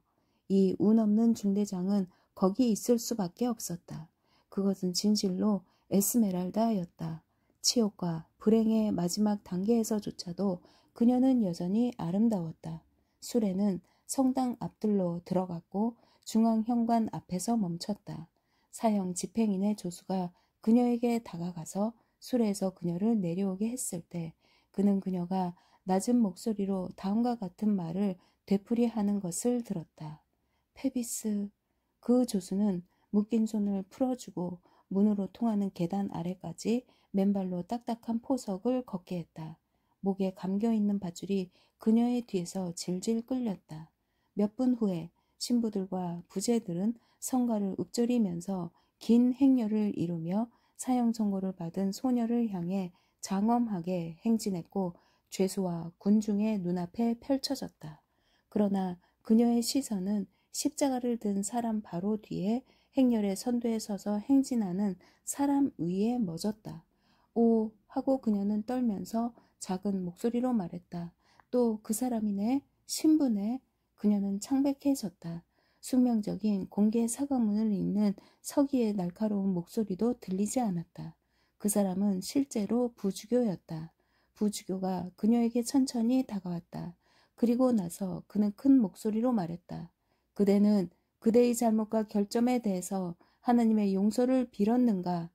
이 운 없는 중대장은 거기 있을 수밖에 없었다. 그것은 진실로 에스메랄다였다. 치욕과 불행의 마지막 단계에서조차도 그녀는 여전히 아름다웠다. 수레는 성당 앞들로 들어갔고 중앙 현관 앞에서 멈췄다. 사형 집행인의 조수가 그녀에게 다가가서 수레에서 그녀를 내려오게 했을 때 그는 그녀가 낮은 목소리로 다음과 같은 말을 되풀이하는 것을 들었다. 페비스. 그 조수는 묶인 손을 풀어주고 문으로 통하는 계단 아래까지 맨발로 딱딱한 포석을 걷게 했다. 목에 감겨있는 밧줄이 그녀의 뒤에서 질질 끌렸다. 몇 분 후에 신부들과 부제들은 성가를 읊조리면서 긴 행렬을 이루며 사형 선고를 받은 소녀를 향해 장엄하게 행진했고 죄수와 군중의 눈앞에 펼쳐졌다. 그러나 그녀의 시선은 십자가를 든 사람 바로 뒤에 행렬의 선두에 서서 행진하는 사람 위에 멎었다. 오 하고 그녀는 떨면서 작은 목소리로 말했다. 또 그 사람이네. 신부네. 그녀는 창백해졌다. 숙명적인 공개 사과문을 읽는 서기의 날카로운 목소리도 들리지 않았다. 그 사람은 실제로 부주교였다. 부주교가 그녀에게 천천히 다가왔다. 그리고 나서 그는 큰 목소리로 말했다. 그대는 그대의 잘못과 결점에 대해서 하나님의 용서를 빌었는가?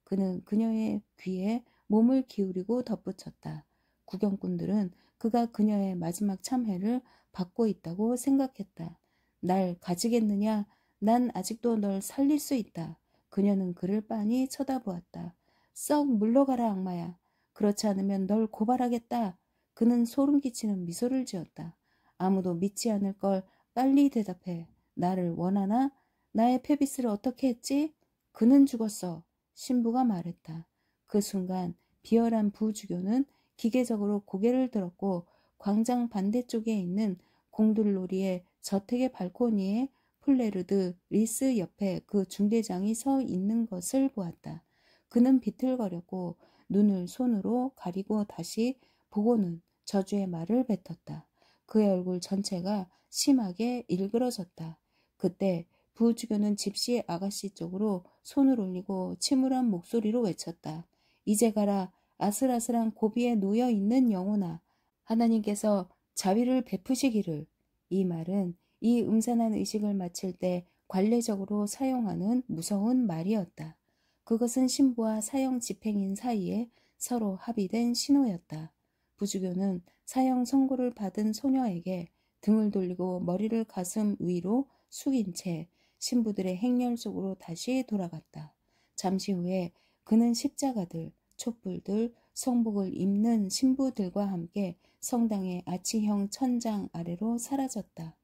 그는 그녀의 귀에 몸을 기울이고 덧붙였다. 구경꾼들은 그가 그녀의 마지막 참회를 받고 있다고 생각했다. 날 가지겠느냐? 난 아직도 널 살릴 수 있다. 그녀는 그를 빤히 쳐다보았다. 썩 물러가라 악마야. 그렇지 않으면 널 고발하겠다. 그는 소름 끼치는 미소를 지었다. 아무도 믿지 않을 걸 빨리 대답해. 나를 원하나? 나의 페비스를 어떻게 했지? 그는 죽었어. 신부가 말했다. 그 순간 비열한 부주교는 기계적으로 고개를 들었고 광장 반대쪽에 있는 공들놀이의 저택의 발코니에 플레르드 리스 옆에 그 중대장이 서 있는 것을 보았다. 그는 비틀거렸고 눈을 손으로 가리고 다시 보고는 저주의 말을 뱉었다. 그의 얼굴 전체가 심하게 일그러졌다. 그때 부주교는 집시 아가씨 쪽으로 손을 올리고 침울한 목소리로 외쳤다. 이제 가라. 아슬아슬한 고비에 놓여 있는 영혼아. 하나님께서 자비를 베푸시기를. 이 말은 이 음산한 의식을 마칠 때 관례적으로 사용하는 무서운 말이었다. 그것은 신부와 사형 집행인 사이에 서로 합의된 신호였다. 부주교는 사형 선고를 받은 소녀에게 등을 돌리고 머리를 가슴 위로 숙인 채 신부들의 행렬 속으로 다시 돌아갔다. 잠시 후에 그는 십자가들, 촛불들, 성복을 입는 신부들과 함께 성당의 아치형 천장 아래로 사라졌다.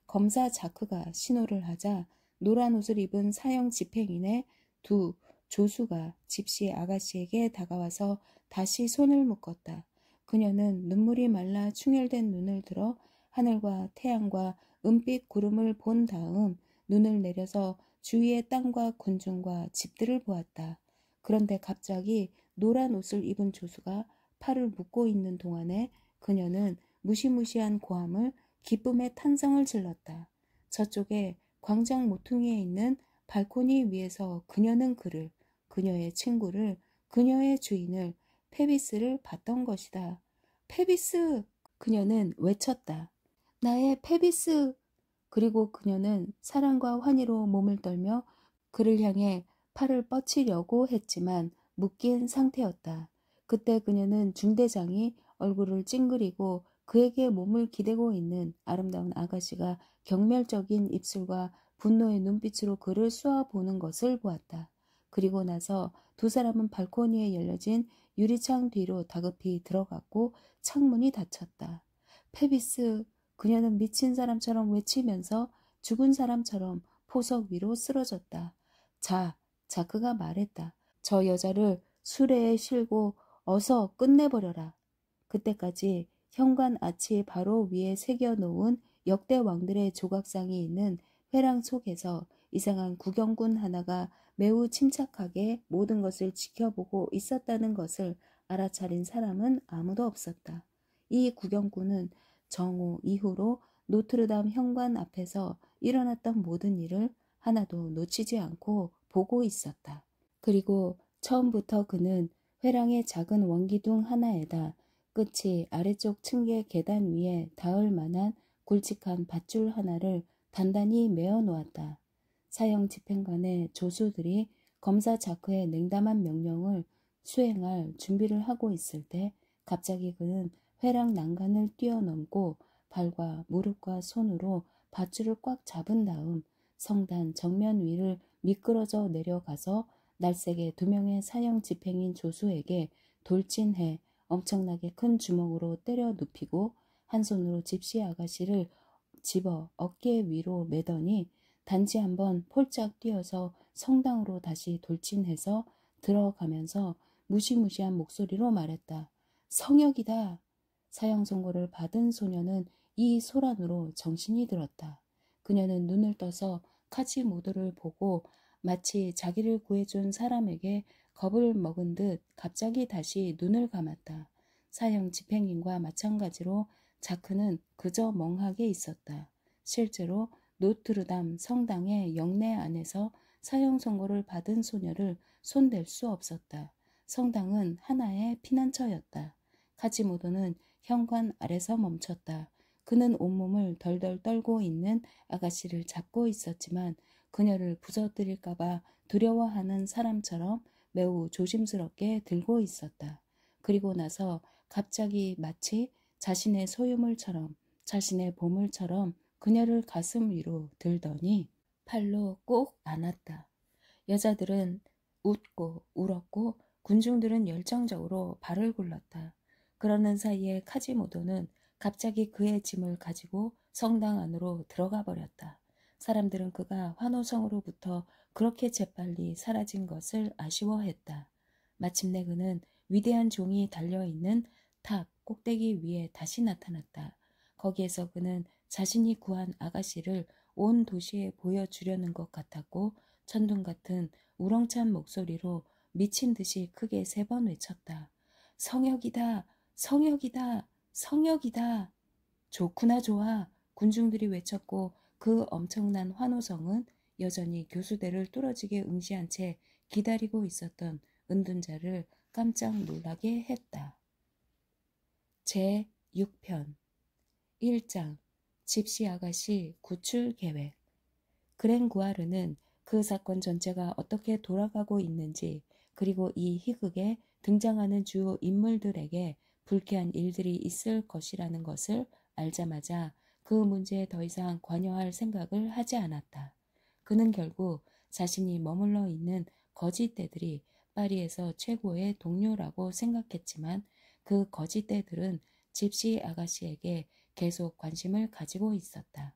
검사 자크가 신호를 하자 노란 옷을 입은 사형 집행인의 두 조수가 집시 아가씨에게 다가와서 다시 손을 묶었다. 그녀는 눈물이 말라 충혈된 눈을 들어 하늘과 태양과 은빛 구름을 본 다음 눈을 내려서 주위의 땅과 군중과 집들을 보았다. 그런데 갑자기 노란 옷을 입은 조수가 팔을 묶고 있는 동안에 그녀는 무시무시한 고함을 기쁨의 탄성을 질렀다. 저쪽에 광장 모퉁이에 있는 발코니 위에서 그녀는 그녀의 친구를, 그녀의 주인을, 페비스를 봤던 것이다. 페비스! 그녀는 외쳤다. 나의 페비스! 그리고 그녀는 사랑과 환희로 몸을 떨며 그를 향해 팔을 뻗치려고 했지만 묶인 상태였다. 그때 그녀는 중대장이 얼굴을 찡그리고 그에게 몸을 기대고 있는 아름다운 아가씨가 경멸적인 입술과 분노의 눈빛으로 그를 쏘아보는 것을 보았다. 그리고 나서 두 사람은 발코니에 열려진 유리창 뒤로 다급히 들어갔고 창문이 닫혔다. 페비스! 그녀는 미친 사람처럼 외치면서 죽은 사람처럼 포석 위로 쓰러졌다. 자크가 말했다. 저 여자를 수레에 실고 어서 끝내버려라. 그때까지 현관 아치 바로 위에 새겨놓은 역대 왕들의 조각상이 있는 회랑 속에서 이상한 구경꾼 하나가 매우 침착하게 모든 것을 지켜보고 있었다는 것을 알아차린 사람은 아무도 없었다. 이 구경꾼은 정오 이후로 노트르담 현관 앞에서 일어났던 모든 일을 하나도 놓치지 않고 보고 있었다. 그리고 처음부터 그는 회랑의 작은 원기둥 하나에다 끝이 아래쪽 층계 계단 위에 닿을 만한 굵직한 밧줄 하나를 단단히 메어 놓았다. 사형 집행관의 조수들이 검사 자크의 냉담한 명령을 수행할 준비를 하고 있을 때 갑자기 그는 회랑 난간을 뛰어넘고 발과 무릎과 손으로 밧줄을 꽉 잡은 다음 성단 정면 위를 미끄러져 내려가서 날쌔게 두 명의 사형 집행인 조수에게 돌진해 엄청나게 큰 주먹으로 때려 눕히고 한 손으로 집시 아가씨를 집어 어깨 위로 매더니 단지 한번 폴짝 뛰어서 성당으로 다시 돌진해서 들어가면서 무시무시한 목소리로 말했다. 성역이다. 사형 선고를 받은 소녀는 이 소란으로 정신이 들었다. 그녀는 눈을 떠서 카지모도를 보고 마치 자기를 구해준 사람에게 겁을 먹은 듯 갑자기 다시 눈을 감았다. 사형 집행인과 마찬가지로 자크는 그저 멍하게 있었다. 실제로 노트르담 성당의 영내 안에서 사형 선고를 받은 소녀를 손댈 수 없었다. 성당은 하나의 피난처였다. 카지모도는 현관 아래서 멈췄다. 그는 온몸을 덜덜 떨고 있는 아가씨를 잡고 있었지만 그녀를 부서뜨릴까봐 두려워하는 사람처럼 매우 조심스럽게 들고 있었다. 그리고 나서 갑자기 마치 자신의 소유물처럼, 자신의 보물처럼 그녀를 가슴 위로 들더니 팔로 꼭 안았다. 여자들은 웃고 울었고 군중들은 열정적으로 발을 굴렀다. 그러는 사이에 카지모도는 갑자기 그의 짐을 가지고 성당 안으로 들어가 버렸다. 사람들은 그가 환호성으로부터 그렇게 재빨리 사라진 것을 아쉬워했다. 마침내 그는 위대한 종이 달려있는 탑 꼭대기 위에 다시 나타났다. 거기에서 그는 자신이 구한 아가씨를 온 도시에 보여주려는 것 같았고 천둥 같은 우렁찬 목소리로 미친 듯이 크게 3번 외쳤다. 성혁이다! 성혁이다! 성혁이다! 좋구나 좋아! 군중들이 외쳤고 그 엄청난 환호성은 여전히 교수대를 뚫어지게 응시한 채 기다리고 있었던 은둔자를 깜짝 놀라게 했다. 제6편 1장 집시 아가씨 구출 계획. 그랭구아르는 그 사건 전체가 어떻게 돌아가고 있는지 그리고 이 희극에 등장하는 주요 인물들에게 불쾌한 일들이 있을 것이라는 것을 알자마자 그 문제에 더 이상 관여할 생각을 하지 않았다. 그는 결국 자신이 머물러 있는 거짓대들이 파리에서 최고의 동료라고 생각했지만 그 거짓대들은 집시 아가씨에게 계속 관심을 가지고 있었다.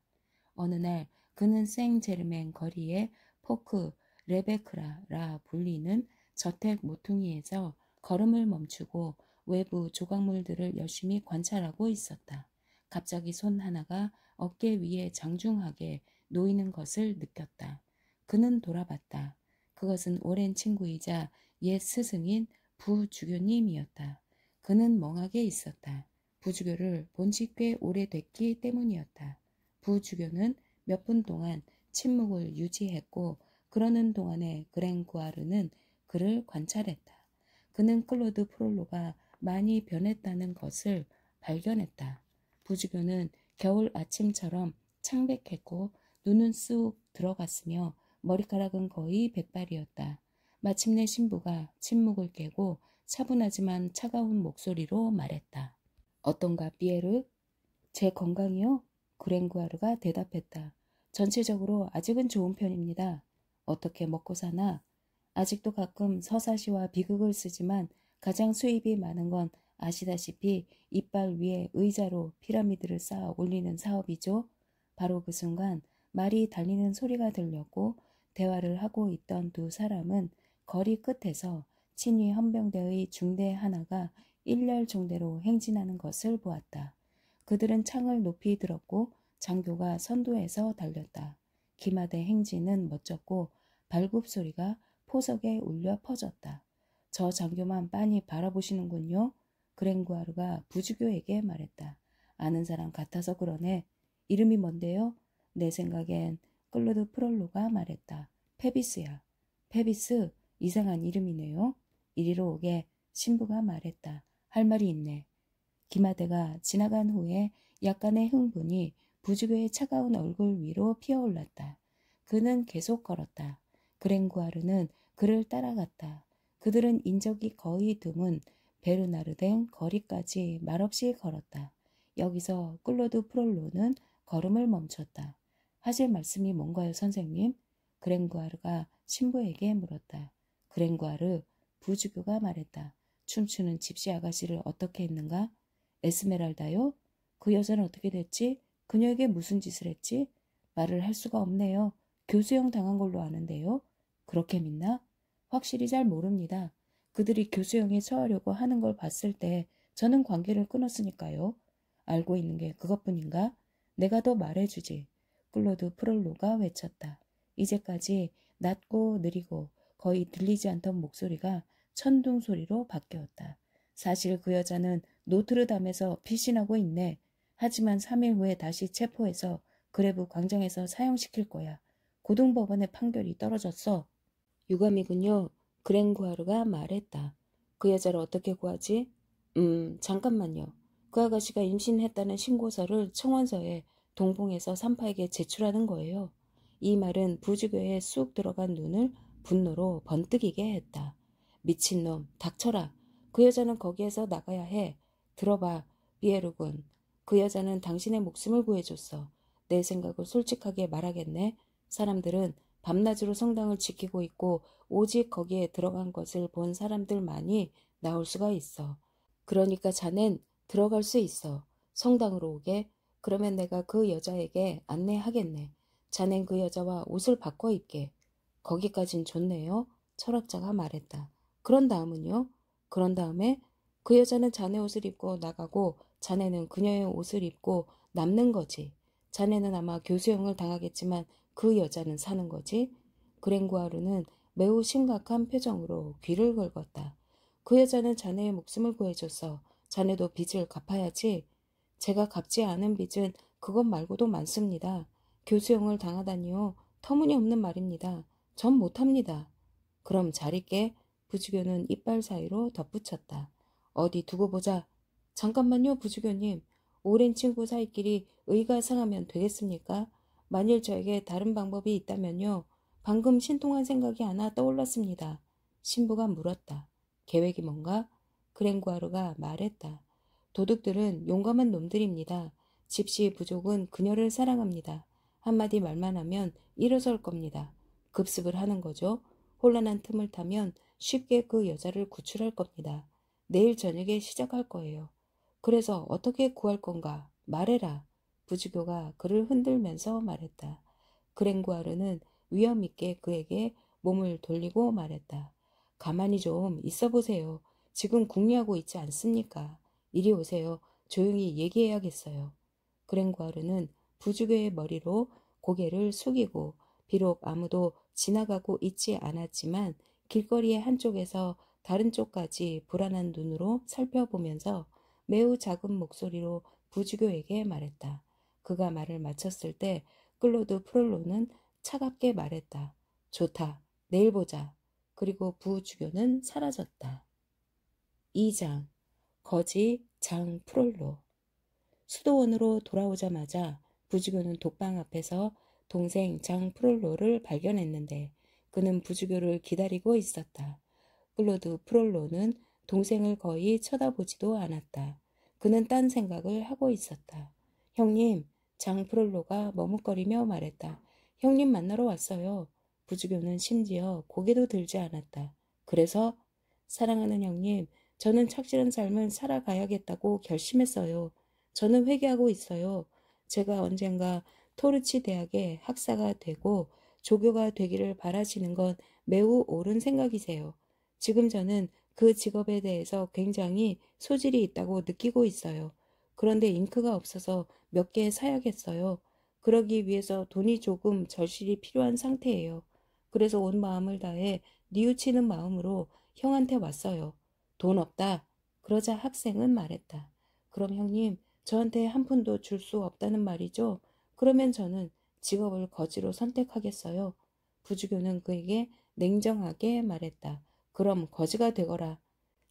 어느 날 그는 생제르맹 거리의 포크 레베크라라 불리는 저택 모퉁이에서 걸음을 멈추고 외부 조각물들을 열심히 관찰하고 있었다. 갑자기 손 하나가 어깨 위에 장중하게 놓이는 것을 느꼈다. 그는 돌아봤다. 그것은 오랜 친구이자 옛 스승인 부주교님이었다. 그는 멍하게 있었다. 부주교를 본 지 꽤 오래됐기 때문이었다. 부주교는 몇 분 동안 침묵을 유지했고 그러는 동안에 그랭구아르는 그를 관찰했다. 그는 클로드 프롤로가 많이 변했다는 것을 발견했다. 부주교는 겨울 아침처럼 창백했고 눈은 쑥 들어갔으며 머리카락은 거의 백발이었다. 마침내 신부가 침묵을 깨고 차분하지만 차가운 목소리로 말했다. 어떤가 피에르? 제 건강이요? 그랭구아르가 대답했다. 전체적으로 아직은 좋은 편입니다. 어떻게 먹고 사나? 아직도 가끔 서사시와 비극을 쓰지만 가장 수입이 많은 건 아시다시피 이빨 위에 의자로 피라미드를 쌓아 올리는 사업이죠. 바로 그 순간 말이 달리는 소리가 들렸고 대화를 하고 있던 두 사람은 거리 끝에서 친위 헌병대의 중대 하나가 일렬 종대로 행진하는 것을 보았다. 그들은 창을 높이 들었고 장교가 선두에서 달렸다. 기마대 행진은 멋졌고 발굽 소리가 포석에 울려 퍼졌다. 저 장교만 빤히 바라보시는군요. 그랭구아르가 부주교에게 말했다. 아는 사람 같아서 그러네. 이름이 뭔데요? 내 생각엔 클로드 프롤로가 말했다. 페비스야. 페비스? 이상한 이름이네요. 이리로 오게 신부가 말했다. 할 말이 있네. 기마대가 지나간 후에 약간의 흥분이 부주교의 차가운 얼굴 위로 피어올랐다. 그는 계속 걸었다. 그랭구아르는 그를 따라갔다. 그들은 인적이 거의 드문 베르나르댕 거리까지 말없이 걸었다. 여기서 클로드 프롤로는 걸음을 멈췄다. 하실 말씀이 뭔가요, 선생님? 그랭구아르가 신부에게 물었다. 그랭구아르, 부주교가 말했다. 춤추는 집시 아가씨를 어떻게 했는가? 에스메랄다요? 그 여자는 어떻게 됐지? 그녀에게 무슨 짓을 했지? 말을 할 수가 없네요. 교수형 당한 걸로 아는데요. 그렇게 믿나? 확실히 잘 모릅니다. 그들이 교수형에 처하려고 하는 걸 봤을 때 저는 관계를 끊었으니까요. 알고 있는 게 그것뿐인가? 내가 더 말해주지. 클로드 프롤로가 외쳤다. 이제까지 낮고 느리고 거의 들리지 않던 목소리가 천둥 소리로 바뀌었다. 사실 그 여자는 노트르담에서 피신하고 있네. 하지만 3일 후에 다시 체포해서 그레브 광장에서 사형시킬 거야. 고등법원의 판결이 떨어졌어. 유감이군요. 그랭구아르가 말했다. 그 여자를 어떻게 구하지? 잠깐만요. 그 아가씨가 임신했다는 신고서를 청원서에 동봉해서 산파에게 제출하는 거예요. 이 말은 부주교에 쑥 들어간 눈을 분노로 번뜩이게 했다. 미친놈, 닥쳐라. 그 여자는 거기에서 나가야 해. 들어봐, 비에르군. 그 여자는 당신의 목숨을 구해줬어. 내 생각을 솔직하게 말하겠네. 사람들은 밤낮으로 성당을 지키고 있고 오직 거기에 들어간 것을 본 사람들만이 나올 수가 있어. 그러니까 자넨 들어갈 수 있어. 성당으로 오게. 그러면 내가 그 여자에게 안내하겠네. 자넨 그 여자와 옷을 바꿔 입게. 거기까진 좋네요. 철학자가 말했다. 그런 다음은요? 그런 다음에 그 여자는 자네 옷을 입고 나가고 자네는 그녀의 옷을 입고 남는 거지. 자네는 아마 교수형을 당하겠지만 그 여자는 사는 거지. 그랭구아르는 매우 심각한 표정으로 귀를 긁었다. 그 여자는 자네의 목숨을 구해줬어. 자네도 빚을 갚아야지. 제가 갚지 않은 빚은 그것 말고도 많습니다. 교수형을 당하다니요. 터무니없는 말입니다. 전 못합니다. 그럼 잘 있게. 부주교는 이빨 사이로 덧붙였다. 어디 두고 보자. 잠깐만요, 부주교님. 오랜 친구 사이끼리 의가 상하면 되겠습니까? 만일 저에게 다른 방법이 있다면요. 방금 신통한 생각이 하나 떠올랐습니다. 신부가 물었다. 계획이 뭔가? 그랭구아르가 말했다. 도둑들은 용감한 놈들입니다. 집시 부족은 그녀를 사랑합니다. 한마디 말만 하면 일어설 겁니다. 급습을 하는 거죠. 혼란한 틈을 타면 쉽게 그 여자를 구출할 겁니다. 내일 저녁에 시작할 거예요. 그래서 어떻게 구할 건가? 말해라. 부주교가 그를 흔들면서 말했다. 그랭구아르는 위험 있게 그에게 몸을 돌리고 말했다. 가만히 좀 있어 보세요. 지금 궁리하고 있지 않습니까? 이리 오세요. 조용히 얘기해야겠어요. 그랭구아르는 부주교의 머리로 고개를 숙이고 비록 아무도 지나가고 있지 않았지만 길거리의 한쪽에서 다른 쪽까지 불안한 눈으로 살펴보면서 매우 작은 목소리로 부주교에게 말했다. 그가 말을 마쳤을 때 클로드 프롤로는 차갑게 말했다. 좋다. 내일 보자. 그리고 부주교는 사라졌다. 2장 거지 장 프롤로 수도원으로 돌아오자마자 부주교는 독방 앞에서 동생 장 프롤로를 발견했는데 그는 부주교를 기다리고 있었다. 클로드 프롤로는 동생을 거의 쳐다보지도 않았다. 그는 딴 생각을 하고 있었다. 형님, 장 프롤로가 머뭇거리며 말했다. 형님 만나러 왔어요. 부주교는 심지어 고개도 들지 않았다. 그래서 사랑하는 형님, 저는 착실한 삶을 살아가야겠다고 결심했어요. 저는 회개하고 있어요. 제가 언젠가 토르치 대학의 학사가 되고 조교가 되기를 바라시는 건 매우 옳은 생각이세요. 지금 저는 그 직업에 대해서 굉장히 소질이 있다고 느끼고 있어요. 그런데 잉크가 없어서 몇 개 사야겠어요. 그러기 위해서 돈이 조금 절실히 필요한 상태예요. 그래서 온 마음을 다해 뉘우치는 마음으로 형한테 왔어요. 돈 없다. 그러자 학생은 말했다. 그럼 형님, 저한테 한 푼도 줄 수 없다는 말이죠? 그러면 저는 직업을 거지로 선택하겠어요. 부주교는 그에게 냉정하게 말했다. 그럼 거지가 되거라.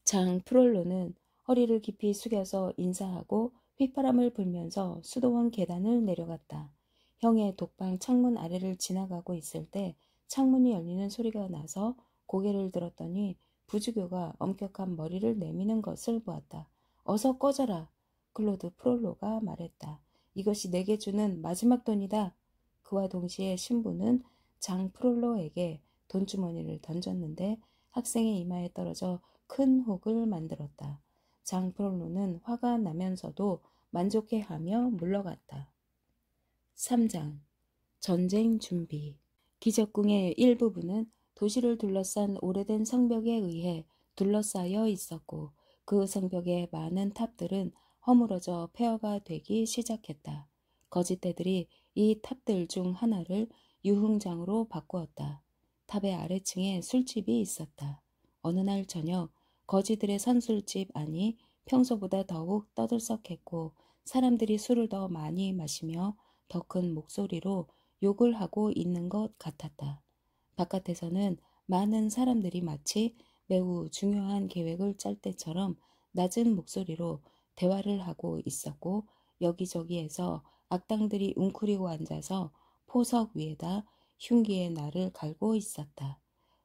장 프롤로는 허리를 깊이 숙여서 인사하고 휘파람을 불면서 수도원 계단을 내려갔다. 형의 독방 창문 아래를 지나가고 있을 때 창문이 열리는 소리가 나서 고개를 들었더니 부주교가 엄격한 머리를 내미는 것을 보았다. 어서 꺼져라. 클로드 프롤로가 말했다. 이것이 내게 주는 마지막 돈이다. 그와 동시에 신부는 장 프롤로에게 돈주머니를 던졌는데 학생의 이마에 떨어져 큰 혹을 만들었다. 장 프롤로는 화가 나면서도 만족해하며 물러갔다. 3장 전쟁 준비 기적궁의 일부분은 도시를 둘러싼 오래된 성벽에 의해 둘러싸여 있었고 그 성벽의 많은 탑들은 허물어져 폐허가 되기 시작했다. 거짓대들이 이 탑들 중 하나를 유흥장으로 바꾸었다. 탑의 아래층에 술집이 있었다. 어느 날 저녁 거지들의 선술집 안이 평소보다 더욱 떠들썩했고 사람들이 술을 더 많이 마시며 더 큰 목소리로 욕을 하고 있는 것 같았다. 바깥에서는 많은 사람들이 마치 매우 중요한 계획을 짤 때처럼 낮은 목소리로 대화를 하고 있었고 여기저기에서 악당들이 웅크리고 앉아서 포석 위에다 흉기의 날을 갈고 있었다.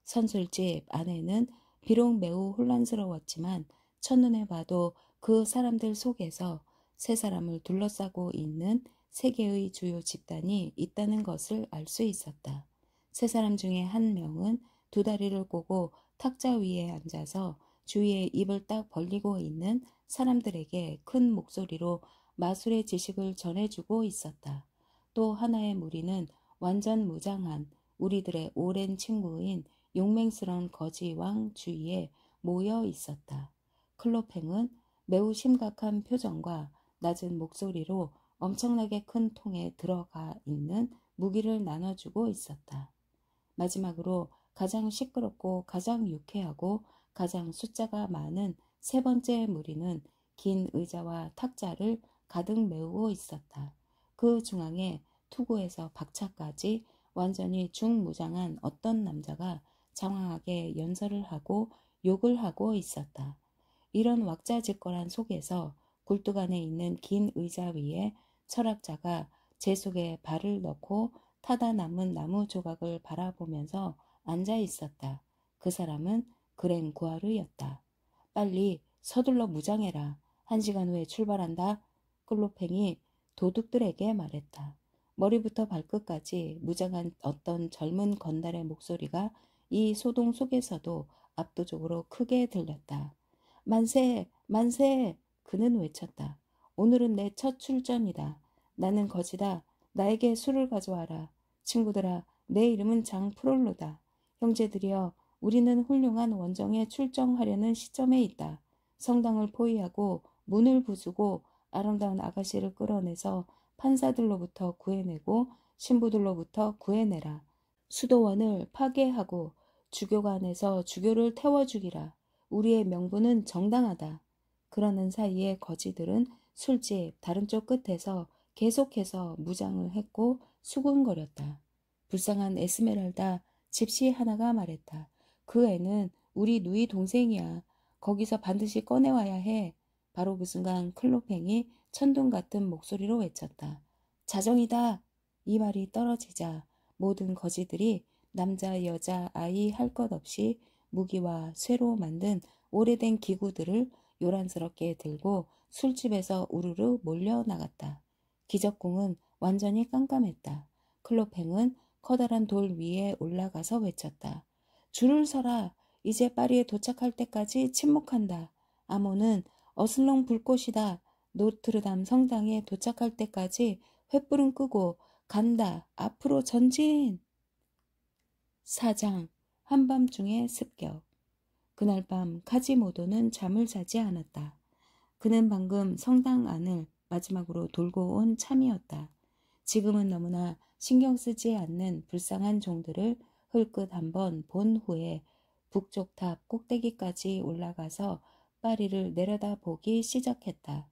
선술집 안에는 비록 매우 혼란스러웠지만 첫눈에 봐도 그 사람들 속에서 세 사람을 둘러싸고 있는 세 개의 주요 집단이 있다는 것을 알 수 있었다. 세 사람 중에 한 명은 두 다리를 꼬고 탁자 위에 앉아서 주위에 입을 딱 벌리고 있는 사람들에게 큰 목소리로 마술의 지식을 전해주고 있었다. 또 하나의 무리는 완전 무장한 우리들의 오랜 친구인 용맹스러운 거지왕 주위에 모여 있었다. 클로팽은 매우 심각한 표정과 낮은 목소리로 엄청나게 큰 통에 들어가 있는 무기를 나눠주고 있었다. 마지막으로 가장 시끄럽고 가장 유쾌하고 가장 숫자가 많은 세 번째 무리는 긴 의자와 탁자를 가득 메우고 있었다. 그 중앙에 투구에서 박차까지 완전히 중무장한 어떤 남자가 장황하게 연설을 하고 욕을 하고 있었다. 이런 왁자지껄한 속에서 굴뚝 안에 있는 긴 의자 위에 철학자가 제 속에 발을 넣고 타다 남은 나무 조각을 바라보면서 앉아 있었다. 그 사람은 그랭 구하르였다. 빨리 서둘러 무장해라. 1시간 후에 출발한다. 클로팽이 도둑들에게 말했다. 머리부터 발끝까지 무장한 어떤 젊은 건달의 목소리가 이 소동 속에서도 압도적으로 크게 들렸다. 만세! 만세! 그는 외쳤다. 오늘은 내 첫 출전이다. 나는 거지다. 나에게 술을 가져와라. 친구들아, 내 이름은 장프롤로다. 형제들이여, 우리는 훌륭한 원정에 출정하려는 시점에 있다. 성당을 포위하고 문을 부수고 아름다운 아가씨를 끌어내서 판사들로부터 구해내고 신부들로부터 구해내라. 수도원을 파괴하고 주교관에서 주교를 태워 죽이라. 우리의 명분은 정당하다. 그러는 사이에 거지들은 술집 다른 쪽 끝에서 계속해서 무장을 했고 수군거렸다. 불쌍한 에스메랄다 집시 하나가 말했다. 그 애는 우리 누이 동생이야. 거기서 반드시 꺼내와야 해. 바로 그 순간 클로팽이 천둥 같은 목소리로 외쳤다. 자정이다. 이 말이 떨어지자 모든 거지들이 남자, 여자, 아이 할 것 없이 무기와 쇠로 만든 오래된 기구들을 요란스럽게 들고 술집에서 우르르 몰려나갔다. 기적궁은 완전히 깜깜했다. 클로팽은 커다란 돌 위에 올라가서 외쳤다. 줄을 서라. 이제 파리에 도착할 때까지 침묵한다. 아몬은 어슬렁 불꽃이다. 노트르담 성당에 도착할 때까지 횃불은 끄고 간다. 앞으로 전진! 4장 한밤중의 습격. 그날 밤 카지모도는 잠을 자지 않았다. 그는 방금 성당 안을 마지막으로 돌고 온 참이었다. 지금은 너무나 신경 쓰지 않는 불쌍한 종들을 흘끗 한번 본 후에 북쪽 탑 꼭대기까지 올라가서 파리를 내려다보기 시작했다.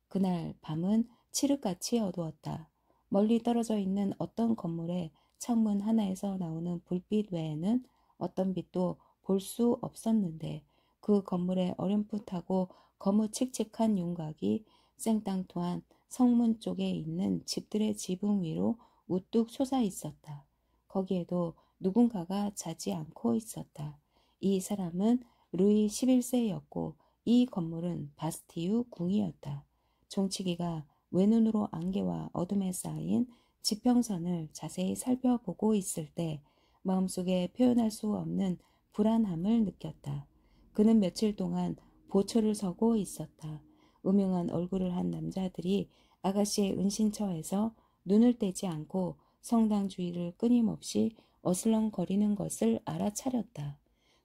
그날 밤은 칠흑같이 어두웠다. 멀리 떨어져 있는 어떤 건물의 창문 하나에서 나오는 불빛 외에는 어떤 빛도 볼 수 없었는데 그 건물의 어렴풋하고 거무칙칙한 윤곽이 생땅토한 성문 쪽에 있는 집들의 지붕 위로 우뚝 솟아 있었다. 거기에도 누군가가 자지 않고 있었다. 이 사람은 루이 11세였고 이 건물은 바스티유 궁이었다. 종치기가 외눈으로 안개와 어둠에 쌓인 지평선을 자세히 살펴보고 있을 때 마음속에 표현할 수 없는 불안함을 느꼈다. 그는 며칠 동안 보초를 서고 있었다. 음흉한 얼굴을 한 남자들이 아가씨의 은신처에서 눈을 떼지 않고 성당 주위를 끊임없이 어슬렁거리는 것을 알아차렸다.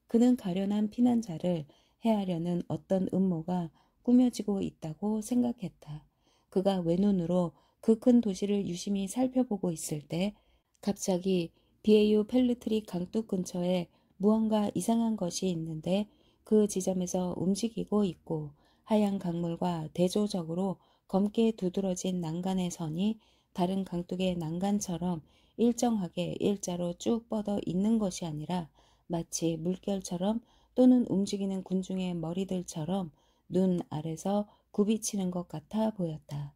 그는 가련한 피난자를 해하려는 어떤 음모가 꾸며지고 있다고 생각했다. 그가 외눈으로 그 큰 도시를 유심히 살펴보고 있을 때 갑자기 비에유 펠르트리 강둑 근처에 무언가 이상한 것이 있는데 그 지점에서 움직이고 있고 하얀 강물과 대조적으로 검게 두드러진 난간의 선이 다른 강둑의 난간처럼 일정하게 일자로 쭉 뻗어 있는 것이 아니라 마치 물결처럼 또는 움직이는 군중의 머리들처럼 눈 아래서 굽이치는 것 같아 보였다.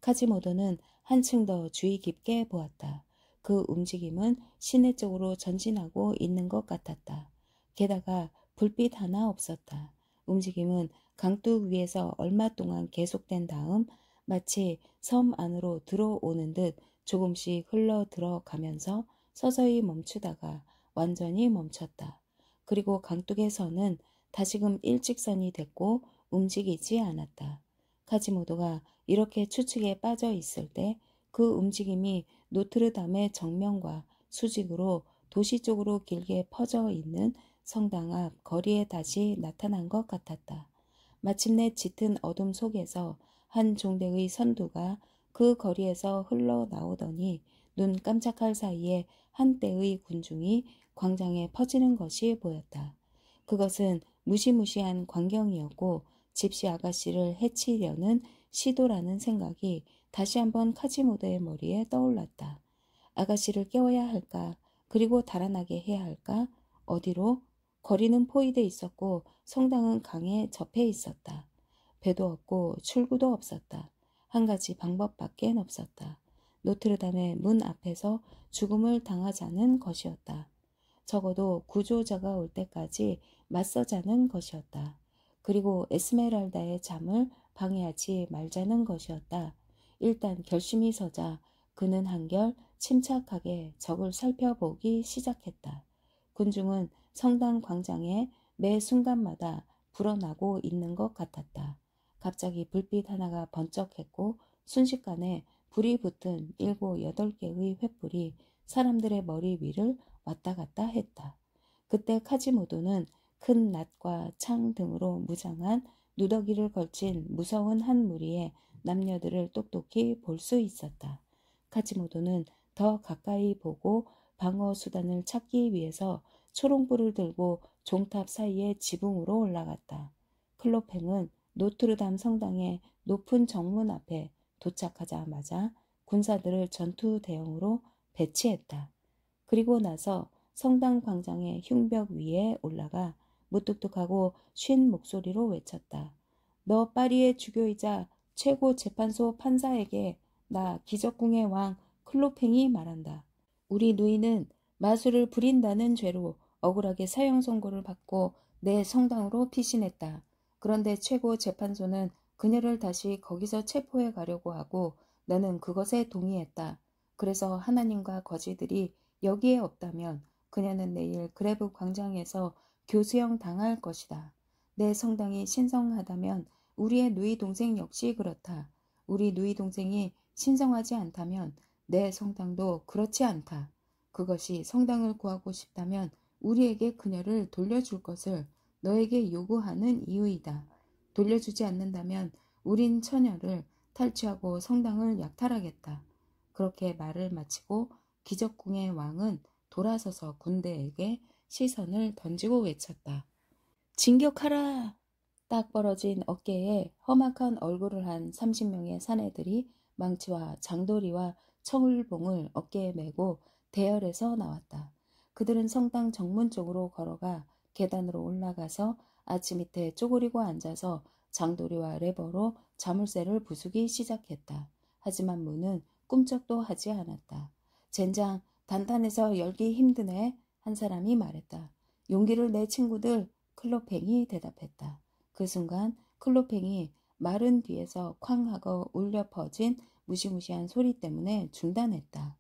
카지모도는 한층 더 주의 깊게 보았다. 그 움직임은 시내 쪽으로 전진하고 있는 것 같았다. 게다가 불빛 하나 없었다. 움직임은 강둑 위에서 얼마 동안 계속된 다음 마치 섬 안으로 들어오는 듯 조금씩 흘러 들어가면서 서서히 멈추다가 완전히 멈췄다. 그리고 강둑의 선은 다시금 일직선이 됐고 움직이지 않았다. 카지모도가 이렇게 추측에 빠져 있을 때 그 움직임이 노트르담의 정면과 수직으로 도시 쪽으로 길게 퍼져 있는 성당 앞 거리에 다시 나타난 것 같았다. 마침내 짙은 어둠 속에서 한 종대의 선두가 그 거리에서 흘러나오더니 눈 깜짝할 사이에 한때의 군중이 광장에 퍼지는 것이 보였다. 그것은 무시무시한 광경이었고 집시 아가씨를 해치려는 시도라는 생각이 다시 한번 카지모도의 머리에 떠올랐다. 아가씨를 깨워야 할까? 그리고 달아나게 해야 할까? 어디로? 거리는 포위돼 있었고 성당은 강에 접해 있었다. 배도 없고 출구도 없었다. 한 가지 방법밖엔 없었다. 노트르담의 문 앞에서 죽음을 당하자는 것이었다. 적어도 구조자가 올 때까지 맞서자는 것이었다. 그리고 에스메랄다의 잠을 방해하지 말자는 것이었다. 일단 결심이 서자 그는 한결 침착하게 적을 살펴보기 시작했다. 군중은 성당 광장에 매 순간마다 불어나고 있는 것 같았다. 갑자기 불빛 하나가 번쩍했고 순식간에 불이 붙은 7, 8개의 횃불이 사람들의 머리 위를 왔다 갔다 했다. 그때 카지모도는 큰 낫과 창 등으로 무장한 누더기를 걸친 무서운 한 무리의 남녀들을 똑똑히 볼 수 있었다. 카지모도는 더 가까이 보고 방어 수단을 찾기 위해서 초롱불을 들고 종탑 사이의 지붕으로 올라갔다. 클로팽은 노트르담 성당의 높은 정문 앞에 도착하자마자 군사들을 전투 대형으로 배치했다. 그리고 나서 성당 광장의 흉벽 위에 올라가 무뚝뚝하고 쉰 목소리로 외쳤다. 너 파리의 주교이자 최고 재판소 판사에게 나 기적궁의 왕 클로팽이 말한다. 우리 누이는 마술을 부린다는 죄로 억울하게 사형 선고를 받고 내 성당으로 피신했다. 그런데 최고 재판소는 그녀를 다시 거기서 체포해 가려고 하고 나는 그것에 동의했다. 그래서 하나님과 거지들이 여기에 없다면 그녀는 내일 그레브 광장에서 교수형 당할 것이다. 내 성당이 신성하다면 우리의 누이 동생 역시 그렇다. 우리 누이 동생이 신성하지 않다면 내 성당도 그렇지 않다. 그것이 성당을 구하고 싶다면 우리에게 그녀를 돌려줄 것을 너에게 요구하는 이유이다. 돌려주지 않는다면 우린 처녀를 탈취하고 성당을 약탈하겠다. 그렇게 말을 마치고 기적궁의 왕은 돌아서서 군대에게 시선을 던지고 외쳤다. 진격하라! 딱 벌어진 어깨에 험악한 얼굴을 한 30명의 사내들이 망치와 장도리와 청울봉을 어깨에 메고 대열에서 나왔다. 그들은 성당 정문 쪽으로 걸어가 계단으로 올라가서 아치 밑에 쪼그리고 앉아서 장도리와 레버로 자물쇠를 부수기 시작했다. 하지만 문은 꿈쩍도 하지 않았다. 젠장, 단단해서 열기 힘드네. 한 사람이 말했다. 용기를 내 친구들, 클로팽이 대답했다. 그 순간 클로팽이 마른 뒤에서 쾅 하고 울려 퍼진 무시무시한 소리 때문에 중단했다.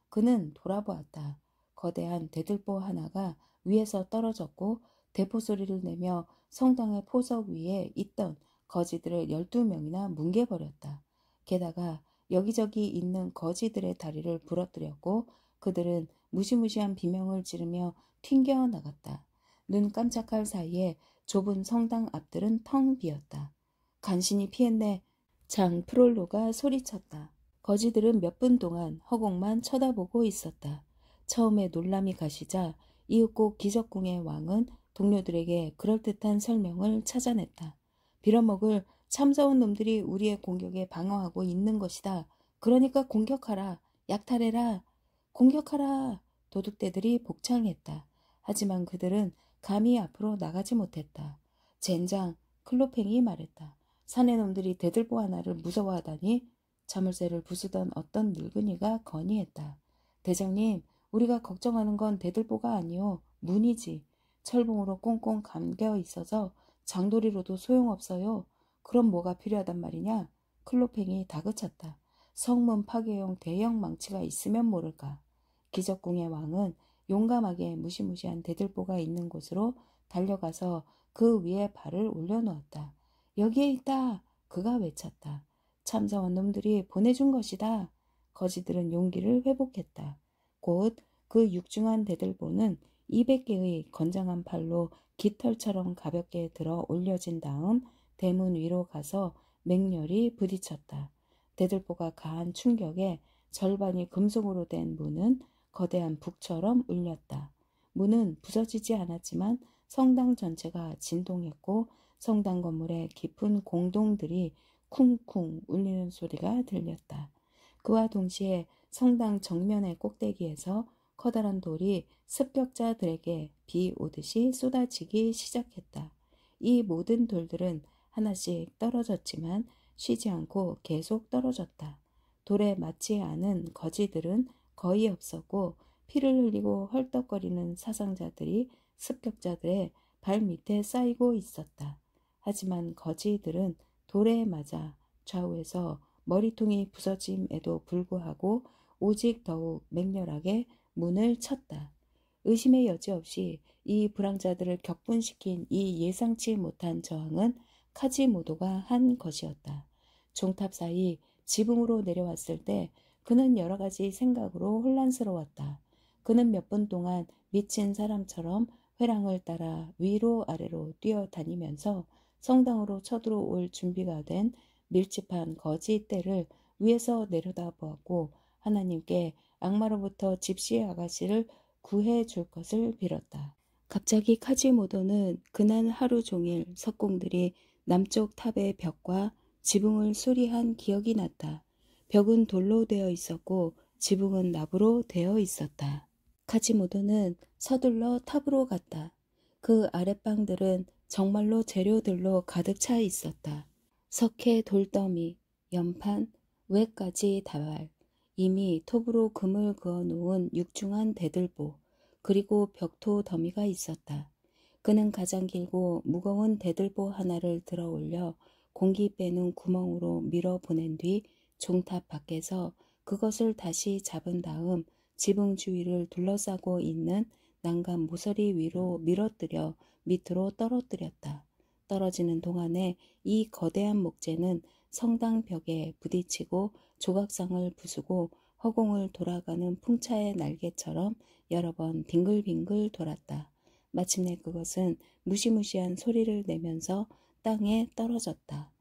그는 돌아보았다. 거대한 대들보 하나가 위에서 떨어졌고 대포 소리를 내며 성당의 포석 위에 있던 거지들을 12명이나 뭉개버렸다. 게다가 여기저기 있는 거지들의 다리를 부러뜨렸고 그들은 무시무시한 비명을 지르며 튕겨나갔다. 눈 깜짝할 사이에 좁은 성당 앞들은 텅 비었다. 간신히 피했네. 장 프롤로가 소리쳤다. 거지들은 몇 분 동안 허공만 쳐다보고 있었다. 처음에 놀람이 가시자 이윽고 기적궁의 왕은 동료들에게 그럴듯한 설명을 찾아냈다. 빌어먹을 참사온 놈들이 우리의 공격에 방어하고 있는 것이다. 그러니까 공격하라. 약탈해라. 공격하라. 도둑대들이 복창했다. 하지만 그들은 감히 앞으로 나가지 못했다. 젠장, 클로팽이 말했다. 사내 놈들이 대들보 하나를 무서워하다니. 자물쇠를 부수던 어떤 늙은이가 건의했다. 대장님, 우리가 걱정하는 건 대들보가 아니오. 문이지. 철봉으로 꽁꽁 감겨 있어서 장도리로도 소용없어요. 그럼 뭐가 필요하단 말이냐? 클로팽이 다그쳤다. 성문 파괴용 대형 망치가 있으면 모를까. 기적궁의 왕은 용감하게 무시무시한 대들보가 있는 곳으로 달려가서 그 위에 발을 올려놓았다. 여기에 있다. 그가 외쳤다. 참사원 놈들이 보내준 것이다. 거지들은 용기를 회복했다. 곧 그 육중한 대들보는 200개의 건장한 팔로 깃털처럼 가볍게 들어 올려진 다음 대문 위로 가서 맹렬히 부딪혔다. 대들보가 가한 충격에 절반이 금속으로 된 문은 거대한 북처럼 울렸다. 문은 부서지지 않았지만 성당 전체가 진동했고 성당 건물의 깊은 공동들이 쿵쿵 울리는 소리가 들렸다. 그와 동시에 성당 정면의 꼭대기에서 커다란 돌이 습격자들에게 비 오듯이 쏟아지기 시작했다. 이 모든 돌들은 하나씩 떨어졌지만 쉬지 않고 계속 떨어졌다. 돌에 맞지 않은 거지들은 거의 없었고 피를 흘리고 헐떡거리는 사상자들이 습격자들의 발 밑에 쌓이고 있었다. 하지만 거지들은 돌에 맞아 좌우에서 머리통이 부서짐에도 불구하고 오직 더욱 맹렬하게 문을 쳤다. 의심의 여지 없이 이 불황자들을 격분시킨 이 예상치 못한 저항은 카지모도가 한 것이었다. 종탑 사이 지붕으로 내려왔을 때 그는 여러 가지 생각으로 혼란스러웠다. 그는 몇 분 동안 미친 사람처럼 회랑을 따라 위로 아래로 뛰어다니면서 성당으로 쳐들어올 준비가 된 밀집한 거지 떼를 위에서 내려다보았고 하나님께 악마로부터 집시 아가씨를 구해 줄 것을 빌었다. 갑자기 카지모도는 그날 하루 종일 석공들이 남쪽 탑의 벽과 지붕을 수리한 기억이 났다. 벽은 돌로 되어 있었고 지붕은 나무로 되어 있었다. 카지모도는 서둘러 탑으로 갔다. 그 아랫방들은 정말로 재료들로 가득 차 있었다. 석회 돌더미, 연판, 외까지 다발, 이미 톱으로 금을 그어 놓은 육중한 대들보, 그리고 벽토 더미가 있었다. 그는 가장 길고 무거운 대들보 하나를 들어 올려 공기 빼는 구멍으로 밀어 보낸 뒤 종탑 밖에서 그것을 다시 잡은 다음 지붕 주위를 둘러싸고 있는 난간 모서리 위로 밀어뜨려 밑으로 떨어뜨렸다. 떨어지는 동안에 이 거대한 목재는 성당 벽에 부딪히고 조각상을 부수고 허공을 돌아가는 풍차의 날개처럼 여러 번 빙글빙글 돌았다. 마침내 그것은 무시무시한 소리를 내면서 땅에 떨어졌다.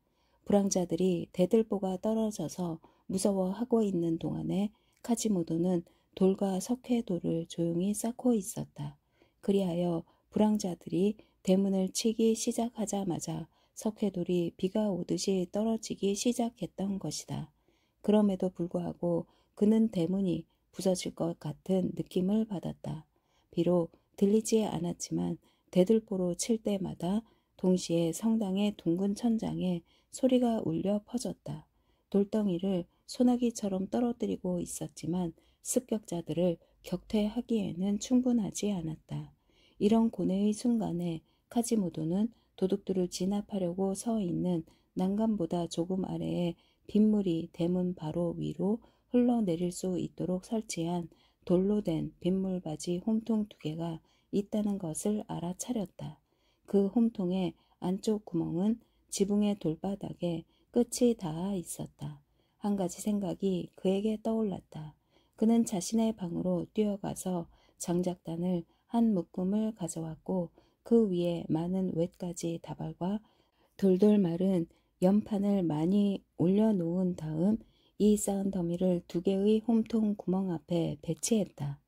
불황자들이 대들보가 떨어져서 무서워하고 있는 동안에 카지모도는 돌과 석회돌을 조용히 쌓고 있었다. 그리하여 불황자들이 대문을 치기 시작하자마자 석회돌이 비가 오듯이 떨어지기 시작했던 것이다. 그럼에도 불구하고 그는 대문이 부서질 것 같은 느낌을 받았다. 비록 들리지 않았지만 대들보로 칠 때마다 동시에 성당의 둥근 천장에 소리가 울려 퍼졌다. 돌덩이를 소나기처럼 떨어뜨리고 있었지만 습격자들을 격퇴하기에는 충분하지 않았다. 이런 고뇌의 순간에 카지모도는 도둑들을 진압하려고 서 있는 난간보다 조금 아래에 빗물이 대문 바로 위로 흘러내릴 수 있도록 설치한 돌로 된 빗물바지 홈통 2개가 있다는 것을 알아차렸다. 그 홈통의 안쪽 구멍은 지붕의 돌바닥에 끝이 닿아 있었다. 한 가지 생각이 그에게 떠올랐다. 그는 자신의 방으로 뛰어가서 장작단을 한 묶음을 가져왔고 그 위에 많은 웻가지 다발과 돌돌 마른 연판을 많이 올려놓은 다음 이 쌓은 더미를 2개의 홈통 구멍 앞에 배치했다.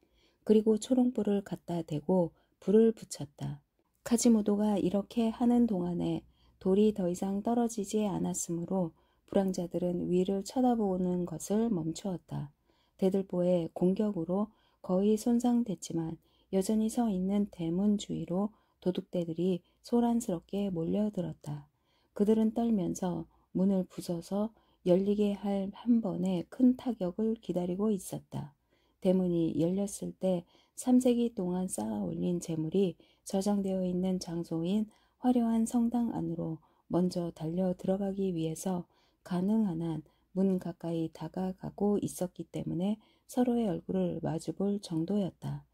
그리고 초롱불을 갖다 대고 불을 붙였다. 카지모도가 이렇게 하는 동안에 돌이 더 이상 떨어지지 않았으므로 불황자들은 위를 쳐다보는 것을 멈추었다. 대들보의 공격으로 거의 손상됐지만 여전히 서 있는 대문 주위로 도둑대들이 소란스럽게 몰려들었다. 그들은 떨면서 문을 부숴서 열리게 할 한 번의 큰 타격을 기다리고 있었다. 대문이 열렸을 때 3세기 동안 쌓아 올린 재물이 저장되어 있는 장소인 화려한 성당 안으로 먼저 달려 들어가기 위해서 가능한 한 문 가까이 다가가고 있었기 때문에 서로의 얼굴을 마주볼 정도였다.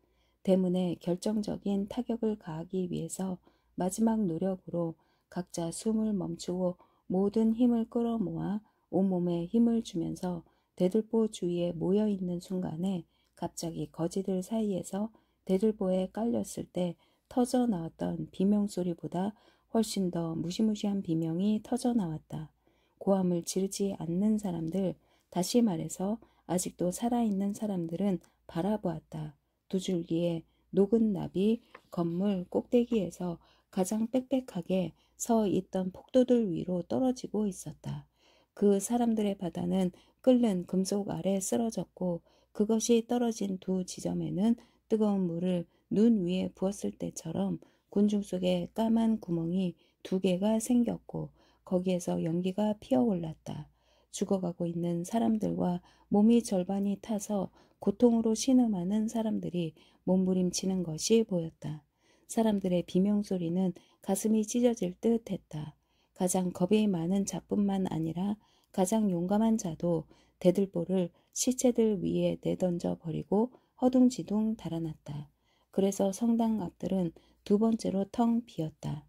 대문에 결정적인 타격을 가하기 위해서 마지막 노력으로 각자 숨을 멈추고 모든 힘을 끌어모아 온몸에 힘을 주면서 대들보 주위에 모여있는 순간에 갑자기 거지들 사이에서 대들보에 깔렸을 때 터져 나왔던 비명소리보다 훨씬 더 무시무시한 비명이 터져 나왔다. 고함을 지르지 않는 사람들, 다시 말해서 아직도 살아있는 사람들은 바라보았다. 두 줄기의 녹은 나비 건물 꼭대기에서 가장 빽빽하게 서 있던 폭도들 위로 떨어지고 있었다. 그 사람들의 바다는 끓는 금속 아래 쓰러졌고 그것이 떨어진 두 지점에는 뜨거운 물을 눈 위에 부었을 때처럼 군중 속에 까만 구멍이 2개가 생겼고 거기에서 연기가 피어올랐다. 죽어가고 있는 사람들과 몸이 절반이 타서 고통으로 신음하는 사람들이 몸부림치는 것이 보였다. 사람들의 비명소리는 가슴이 찢어질 듯 했다. 가장 겁이 많은 자뿐만 아니라 가장 용감한 자도 대들보를 시체들 위에 내던져 버리고 허둥지둥 달아났다. 그래서 성당 앞들은 2번째로 텅 비었다.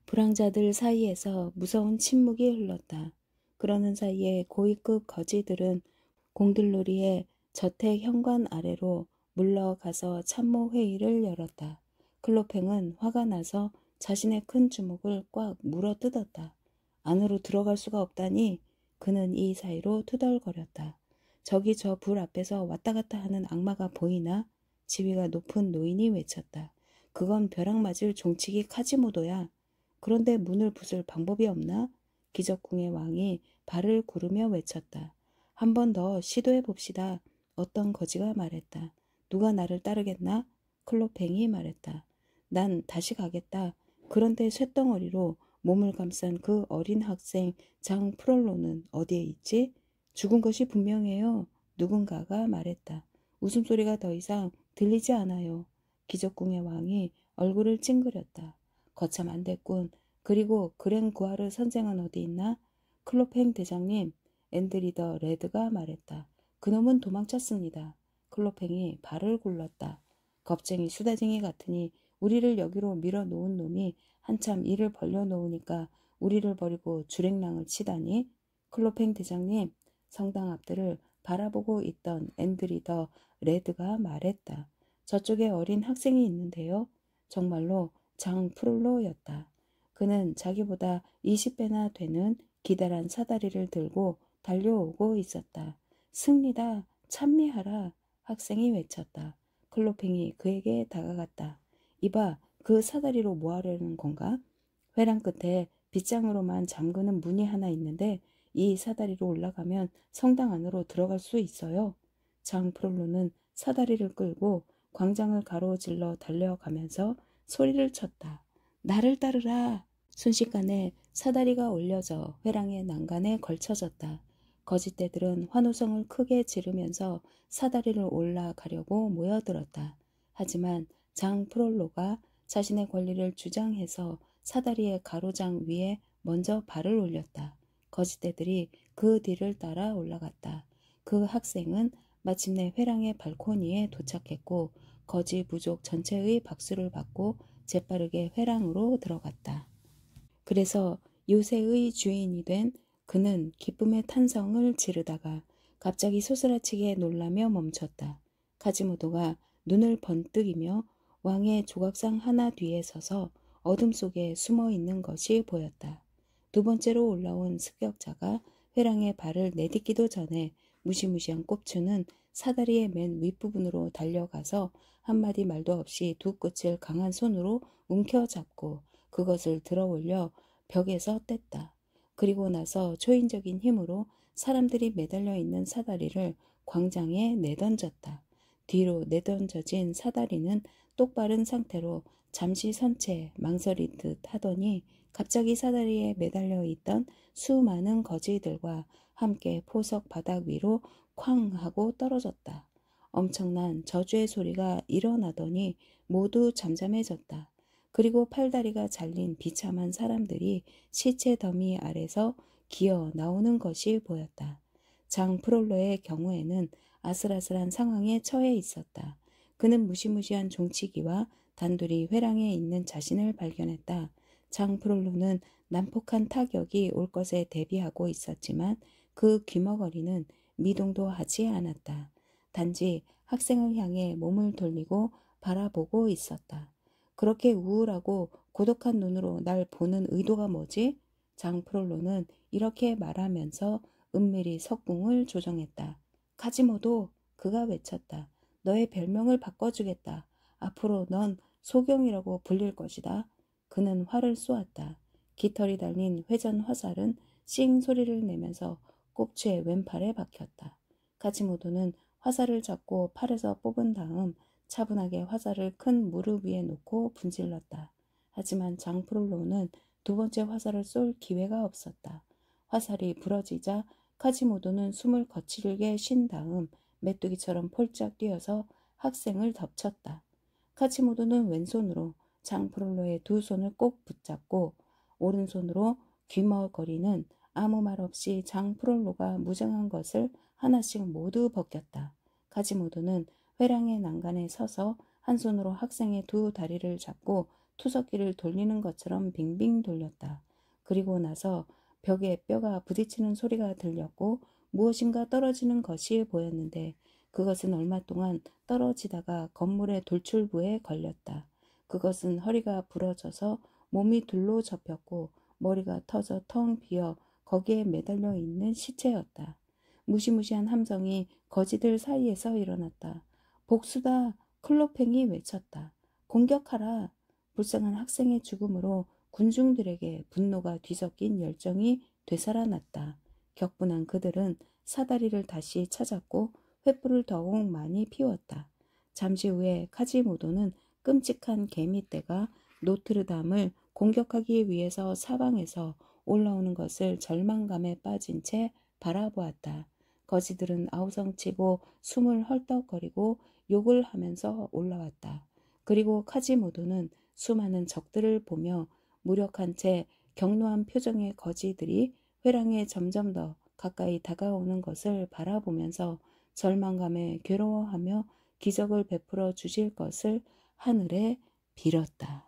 불황자들 사이에서 무서운 침묵이 흘렀다. 그러는 사이에 고위급 거지들은 공들놀이의 저택 현관 아래로 물러가서 참모 회의를 열었다. 클로팽은 화가 나서 자신의 큰 주먹을 꽉 물어뜯었다. 안으로 들어갈 수가 없다니 그는 이 사이로 투덜거렸다. 저기 저 불 앞에서 왔다 갔다 하는 악마가 보이나? 지위가 높은 노인이 외쳤다. 그건 벼락 맞을 종치기 카지모도야. 그런데 문을 부술 방법이 없나? 기적궁의 왕이 발을 구르며 외쳤다. 한 번 더 시도해 봅시다. 어떤 거지가 말했다. 누가 나를 따르겠나? 클로팽이 말했다. 난 다시 가겠다. 그런데 쇳덩어리로 몸을 감싼 그 어린 학생 장 프롤로는 어디에 있지? 죽은 것이 분명해요. 누군가가 말했다. 웃음소리가 더 이상 들리지 않아요. 기적궁의 왕이 얼굴을 찡그렸다. 거참 안 됐군. 그리고 그랭 구하르 선생은 어디 있나? 클로팽 대장님, 앤드리더 레드가 말했다. 그놈은 도망쳤습니다. 클로팽이 발을 굴렀다. 겁쟁이 수다쟁이 같으니 우리를 여기로 밀어놓은 놈이 한참 일을 벌려놓으니까 우리를 버리고 주랭랑을 치다니. 클로팽 대장님, 성당 앞들을 바라보고 있던 앤드리더 레드가 말했다. 저쪽에 어린 학생이 있는데요. 정말로 장 프롤로였다. 그는 자기보다 20배나 되는 기다란 사다리를 들고 달려오고 있었다. 승리다. 찬미하라. 학생이 외쳤다. 클로팽이 그에게 다가갔다. 이봐, 그 사다리로 뭐 하려는 건가? 회랑 끝에 빗장으로만 잠그는 문이 하나 있는데 이 사다리로 올라가면 성당 안으로 들어갈 수 있어요. 장 프롤로는 사다리를 끌고 광장을 가로질러 달려가면서 소리를 쳤다. 나를 따르라. 순식간에 사다리가 올려져 회랑의 난간에 걸쳐졌다. 거짓대들은 환호성을 크게 지르면서 사다리를 올라가려고 모여들었다. 하지만 장 프롤로가 자신의 권리를 주장해서 사다리의 가로장 위에 먼저 발을 올렸다. 거짓대들이 그 뒤를 따라 올라갔다. 그 학생은 마침내 회랑의 발코니에 도착했고 거지 부족 전체의 박수를 받고 재빠르게 회랑으로 들어갔다. 그래서 요새의 주인이 된 그는 기쁨의 탄성을 지르다가 갑자기 소스라치게 놀라며 멈췄다. 카지모도가 눈을 번뜩이며 왕의 조각상 하나 뒤에 서서 어둠 속에 숨어 있는 것이 보였다. 2번째로 올라온 습격자가 회랑의 발을 내딛기도 전에 무시무시한 꼽추는 사다리의 맨 윗부분으로 달려가서 한마디 말도 없이 두 끝을 강한 손으로 움켜잡고 그것을 들어 올려 벽에서 뗐다. 그리고 나서 초인적인 힘으로 사람들이 매달려 있는 사다리를 광장에 내던졌다. 뒤로 내던져진 사다리는 똑바른 상태로 잠시 선 채 망설이듯 하더니 갑자기 사다리에 매달려 있던 수많은 거지들과 함께 포석 바닥 위로 쾅 하고 떨어졌다. 엄청난 저주의 소리가 일어나더니 모두 잠잠해졌다. 그리고 팔다리가 잘린 비참한 사람들이 시체 더미 아래서 기어 나오는 것이 보였다. 장 프롤로의 경우에는 아슬아슬한 상황에 처해 있었다. 그는 무시무시한 종치기와 단둘이 회랑에 있는 자신을 발견했다. 장 프롤로는 난폭한 타격이 올 것에 대비하고 있었지만 그 귀머거리는 미동도 하지 않았다. 단지 학생을 향해 몸을 돌리고 바라보고 있었다. 그렇게 우울하고 고독한 눈으로 날 보는 의도가 뭐지? 장 프롤로는 이렇게 말하면서 은밀히 석궁을 조정했다. 카지모도, 그가 외쳤다. 너의 별명을 바꿔주겠다. 앞으로 넌 소경이라고 불릴 것이다. 그는 활을 쏘았다. 깃털이 달린 회전 화살은 싱 소리를 내면서 꼽추의 왼팔에 박혔다. 카지모도는 화살을 잡고 팔에서 뽑은 다음 차분하게 화살을 큰 무릎 위에 놓고 분질렀다. 하지만 장프롤로는 두 번째 화살을 쏠 기회가 없었다. 화살이 부러지자 카지모도는 숨을 거칠게 쉰 다음 메뚜기처럼 폴짝 뛰어서 학생을 덮쳤다. 카지모도는 왼손으로 장프롤로의 두 손을 꼭 붙잡고 오른손으로 귀머거리는 아무 말 없이 장프롤로가 무장한 것을 하나씩 모두 벗겼다. 카지모도는 회랑의 난간에 서서 한 손으로 학생의 두 다리를 잡고 투석기를 돌리는 것처럼 빙빙 돌렸다. 그리고 나서 벽에 뼈가 부딪히는 소리가 들렸고 무엇인가 떨어지는 것이 보였는데 그것은 얼마 동안 떨어지다가 건물의 돌출부에 걸렸다. 그것은 허리가 부러져서 몸이 둘로 접혔고 머리가 터져 텅 비어 거기에 매달려 있는 시체였다. 무시무시한 함성이 거지들 사이에서 일어났다. 복수다! 클로팽이 외쳤다. 공격하라! 불쌍한 학생의 죽음으로 군중들에게 분노가 뒤섞인 열정이 되살아났다. 격분한 그들은 사다리를 다시 찾았고 횃불을 더욱 많이 피웠다. 잠시 후에 카지모도는 끔찍한 개미떼가 노트르담을 공격하기 위해서 사방에서 올라오는 것을 절망감에 빠진 채 바라보았다. 거지들은 아우성치고 숨을 헐떡거리고 욕을 하면서 올라왔다. 그리고 카지모도는 수많은 적들을 보며 무력한 채 격노한 표정의 거지들이 회랑에 점점 더 가까이 다가오는 것을 바라보면서 절망감에 괴로워하며 기적을 베풀어 주실 것을 하늘에 빌었다.